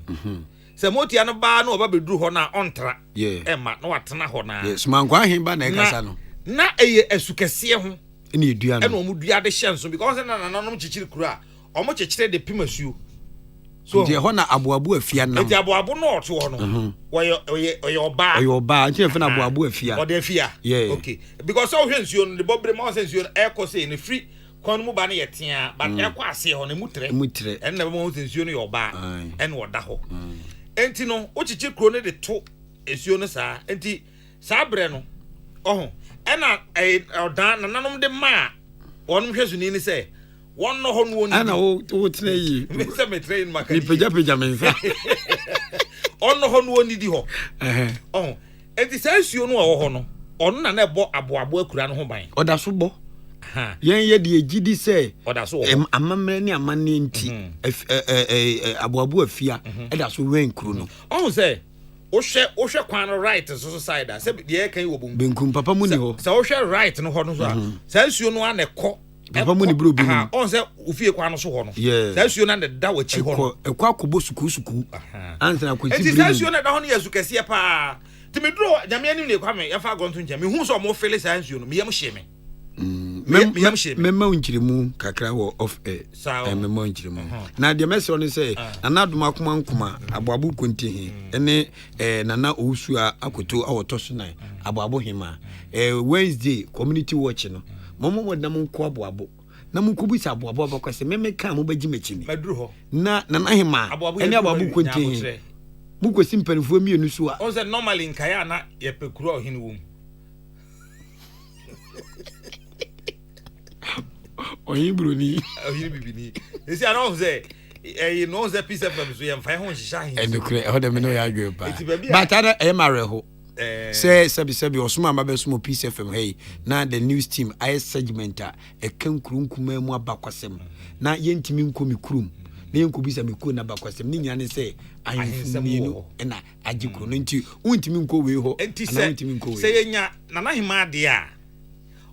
se motia no ba na oba beduru ho na ontra e ma na watena ho na yes mankwa ahen ba na e kasa no na eye asukese ho ene edua no ena omudua de hyenso because na nanom chichiri kura omo chichire de pimasuo so je ho na aboabo afia nam je aboabo no oto ho no oye oba nche fe na aboabo afia o de afia okay because so hwe nsuo no de bobre ma so nsuo no e ko say ne free kon mu ba na yetia but e kwa ase ho na mutre en na mo nsuo no yo ba en oda ho enti no o chichi kro ne de to nsuo no saa enti saa bre no oho ena odan na nanom de ma wonum hwesu ni say one no ho no ni ana wo tena yi me se me train makani ni peja mensa on no ho no ni di ho oh enti sa nsuo no wo ho no on na na ebo aboabo akura no ho ban oda so bo yen ye de egidi se oda so amamre ni amane nti aboabo afia eda so wen kru no on say o hwe kwan no right so side a se de kan wo benkum papa mu ni ho se o hwe right no ho no so sa nsuo no ana ko papa mu ni bro bi ni on say ofie kwa no so ho no sa suo na da wachi ho no ekwa kobo suku ansa na kwachi bri sa suo na da ho ne yesu kese pa ti me dro nyame anim ne kwa me ya fa gonto nche me hu so mo fele sa suo no me yam hye me memma unchirimu kakra wo of memma unchirimu na de mesro ne say nana doma kuma nkuma aboabo konti he ene nana owusu akoto awoto so nan aboabo hema Wednesday community watch no momo modam nko aboabo na munkubusa aboabo abakwase meme ka mo baji machini maduru ho na nana hema ene aboabo konti he mukosi mpanifo mienu so a on say normally nkaya na ye pekuru ohini wom Oyibroni oyibibini esi ana say you know say peace FM so ye mfa ho hihya hin enukure ho de me no ya gwe pa but ada e mare ho say sebi osuma mabe sumo Peace FM hey na the news team I segment a kan kurunkuma mu abakwasem na yentimi nkomi kurum na yenkobisa mekuo na abakwasem ni nyane say ahemfuminu na agikro no nti untimi nko we ho na untimi nko we say nya nana hema de a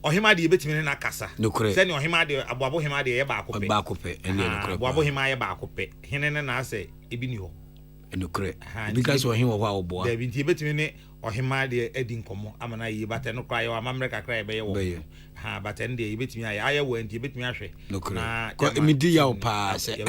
ohema de betimi na kasa say ni ohema de aboabo hema de ye ba akopɛ ene nokre aboabo hema ye ba akopɛ hene ne na say ebi ni ho nokre because ohin wo wa oboa da bi nti betimi ne ohema de edi nkomo amana yi bate no kra ye amamre kakra ye be ye wo ha bate nde ye betimi aye wo nti betimi ahwe na mi di ya opa say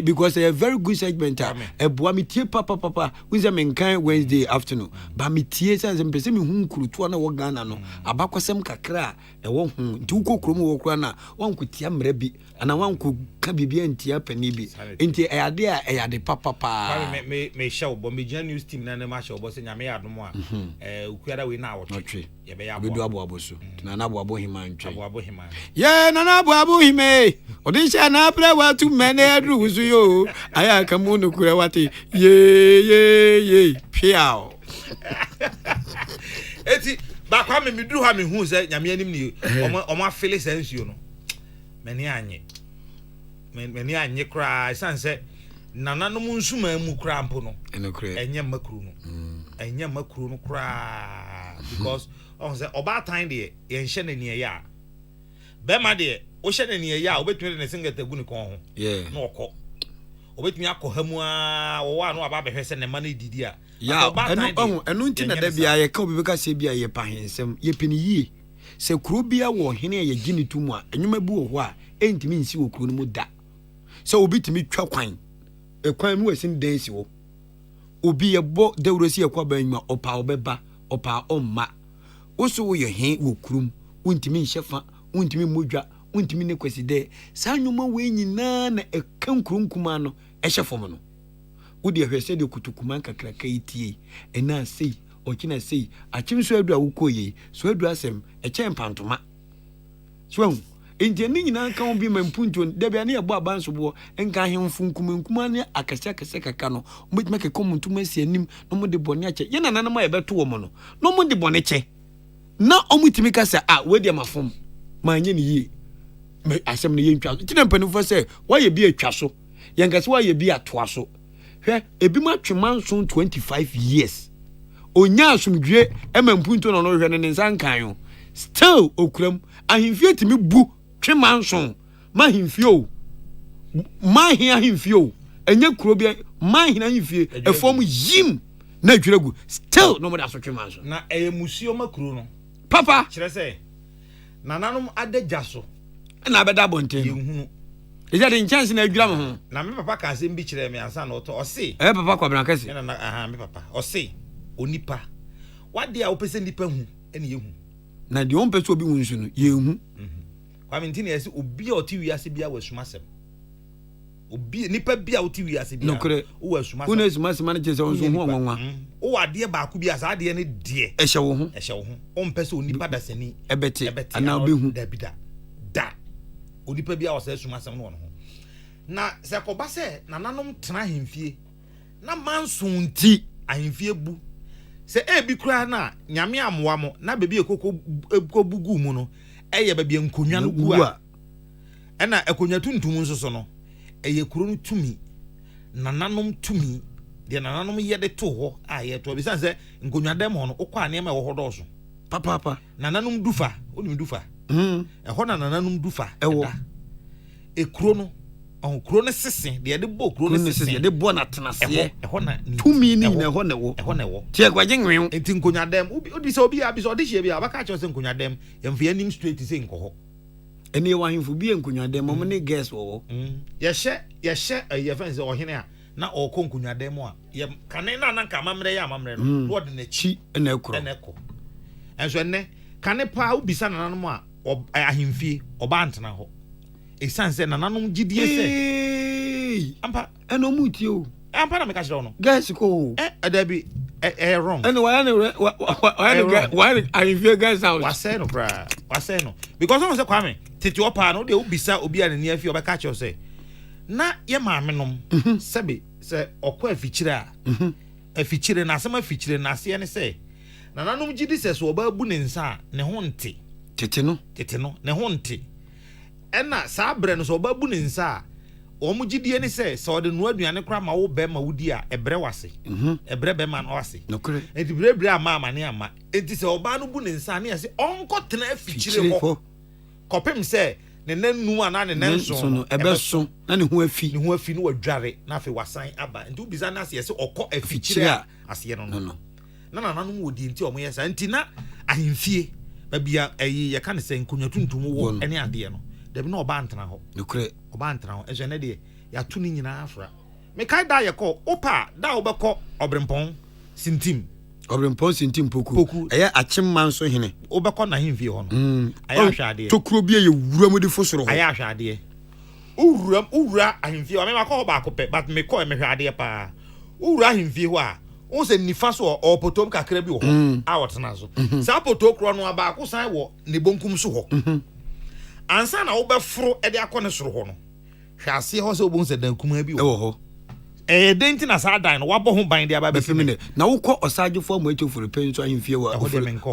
because a very good segment eboa mi tie papa we say men kan Wednesday afternoon ba mi tie sense mpese mi hu nkuruto na wo Ghana no abakwasem kakra e wo hu nti wo kokrom wo kra na wanko tia mra bi ana wanko ka bibia ntia pani bi nti e ade papa me show bo me Gen News team na na ma show bo se nyame adom a ukuada we na awotwe ye be ya abo so na na abo hima ntwe abo hima ye na na abo hime odisha na pra watu mene adru wusu yo aya kamu no kura wate ye piao eti ba kwa me duru ha me hu se nyame anim ni omo afele sense yo no meni anye kra sanse nananom nsuma mu kra mpo no enye makru no kra because on say oba time de ye nhye na nie ya be ma de o hye na nie ya obetumi ne singa tagu ne kon ho na okọ obetumi akọ ha wo wa no aba behwe se ne ma na didi a ya enu nti na da bia ye ka obi ka se bia ye pahensem ye pini yie se kuro bia wo hene ye gini tumu a enwuma bu wo ho a entimi nsi wo kuro no mu da se obi timi twa kwan ekwan mu wasin dance wo obi ye bo dawrosi ekwa banwa opa obeba opa omma oso wo ye he wo kurum untimi nhyefa untimi modwa untimi ne kwaside sa nwoma we nyina na ekan kurunkuma no ehyefom no wo de hwese de kutukuma kakraka yitie ena sei okina sei achim so adu awukoye so adu asem eche mpantoma so enti ni nyina kan bi mampunto da bia ne yebo abanso bo enka hemfu nkumankuma ne akase kaka no mbetima ke komuntuma si anim no mo de bone ache ye na nanam ayebeto wo mo no mo de bone che na omutimi ka se we de mafom manye ne yi me asem ne ye ntwa ti na mpanufo se wa ye bi atwa so ye nka se wa ye bi atoa so hwe ebi ma twemanso 25 years onya asumdwe emampunto no hwe ne nsan kan still okuram ahimfie timi bu twemanso mahimfie mahimfie enye kuro bia mahimfie efom yim na dweragu still no mo da so twemanso na emusio makuro no papa kire se nananom adagya so na abeda bonten yehunu eja de chance na adwura mo ho na me papa ka se mbi kire me ansa na oto ose papa kwa bran kase na me papa ose onipa wade a opese nipa hu ene yehu na de on pese obi hu nsu no yehu kwa mentini ese obi a oti wiase bia wasumasem obi nipa bia oti wiase bia wo wasumasem wo wasumasem na chese on so hu onwanwa wo ade ba ku bia sa ade ne de ehye wo hu on pese onipa dasani ebete ana obi hu da onipa bia wo sa wasumasem no ho na se ko ba se nananom tena hemfie na manson ti ahemfie bu se ebi kura na nyame amoa mo na bebi ekoko bugu mu no eye bebi enkonwa no gu a na ekonwa tuntum nso so no eye kuro no tumi nananom tumi de nananom ye de to ho a ye to bi sanse enkonwa dem ho no okwa ne ma wo ho do so papa nananom dufa onim dufa ho na nananom dufa ewo ekuro no kuro ne sese de de bo kuro ne sese de bo na tenase ho na tumi ni na ho na wo tie kwaje nwen enti nkonwa dem odi se obi abi so odi hie bi abaka cho se nkonwa dem yemfe anim straight se nko ho eni wa himfu bi nkonwa dem mo ne guess wo ye ye fense ohene a na okọ nkonwa dem a ye kane na na nka mamre ya mamre no wo de na chi na ekro enso enne kane pa ubisa nananom a ahemfie oba antena ho esanse nananom gidie se ampa eno muti o ampa na me ka kire no guys ko adabi wrong eno why ahemfie guys out wase no bra wase no because on se kwame tete opa no de ubisa obi an ne afi obeka kire se na ye maame nom sebe se okọ afikyire a afikyire na asema afikyire na ase ne se na nanom gidi sɛ so oba bu ne nsa ne ho nte tete no ne ho nte ɛna saa brɛ no so oba bu ne nsa omu gidi ne sɛ sɛ ɔde no aduane kora ma wo bɛ ma wudi a ɛbrɛ wase ɛbrɛ bɛ ma no wase nokre enti brɛ ama ne ama enti sɛ oba no bu ne nsa ne yɛ sɛ ɔnkɔ tena afikyire hɔ kɔpem sɛ ne nanu ana ne nanso no ɛbɛso na ne ho afi no wadware na afi wasan aba enti ubisa na sɛ ɔkɔ afikyire a aseɛ no no na nananom wodi enti ɔmo yɛ sa enti na ahemfie babia ɛyi yɛ ka ne sɛ nkonwa tuntum wɔ ɛne adeɛ no dabi na ɔba ntena hɔ nokre ɔba ntena hɔ ɛhwɛ ne deɛ yɛato ne nyinaa afra mekai da yɛkɔ opa da wobɛkɔ ɔbrempɔn sintim poku ɛyɛ akyemma nso hene wobɛkɔ n'ahemfie hɔ no ayɛ ahwɛ adeɛ tokuro bi yɛ wura mu de fo soro hɔ ayɛ ahwɛ adeɛ wura ahemfie hɔ mɛma kɔ hɔ baako pɛ but mekɔ mehwɛ adeɛ paa wura ahemfie hɔ a wo sɛ nifa so ɔpotom kakra bi wɔ hɔ a wɔtena so saa poto korɔ no abaako san wɔ ne bonkum so hɔ ansa na wobɛforo ɛde akɔ ne soro hɔ no hwɛ aseɛ hɔ sɛ wobɛhu sɛ dankuma bi wɔ hɔ den ti na saa dan no wabɔ ho ban de aba bɛfimi na wokɔ ɔsagyefo amu atwa oforipen nso ahemfie wɔ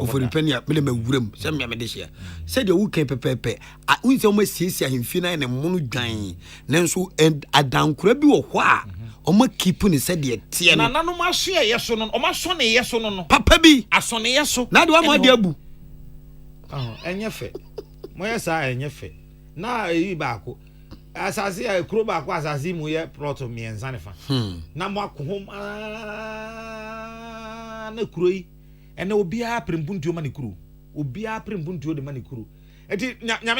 oforipen a mele mawuram sɛ mmea mede hyia sɛdeɛ wokan pɛpɛpɛ wohu sɛ ɔmasiesie ahemfie no ayɛ ne mono dwan nanso adankora bi wɔ hɔ a ɔma kipu ne sɛdeɛ teɛ no na nanom asoɛyɛ so no ɔma sɔ ne yɛ so no papa bi asɔneyɛ so na de wama ade abu ɛnyɛ fɛ moyɛ saa ɛnyɛ fɛ na ɛyi baako asase a kuro baako asase mu yɛ plot miɛnsa ne fa na mo akohom na kuro yi ɛna obiara prempuntuo ma ne kuro obiara prempuntuo de ma ne kuro eti nyame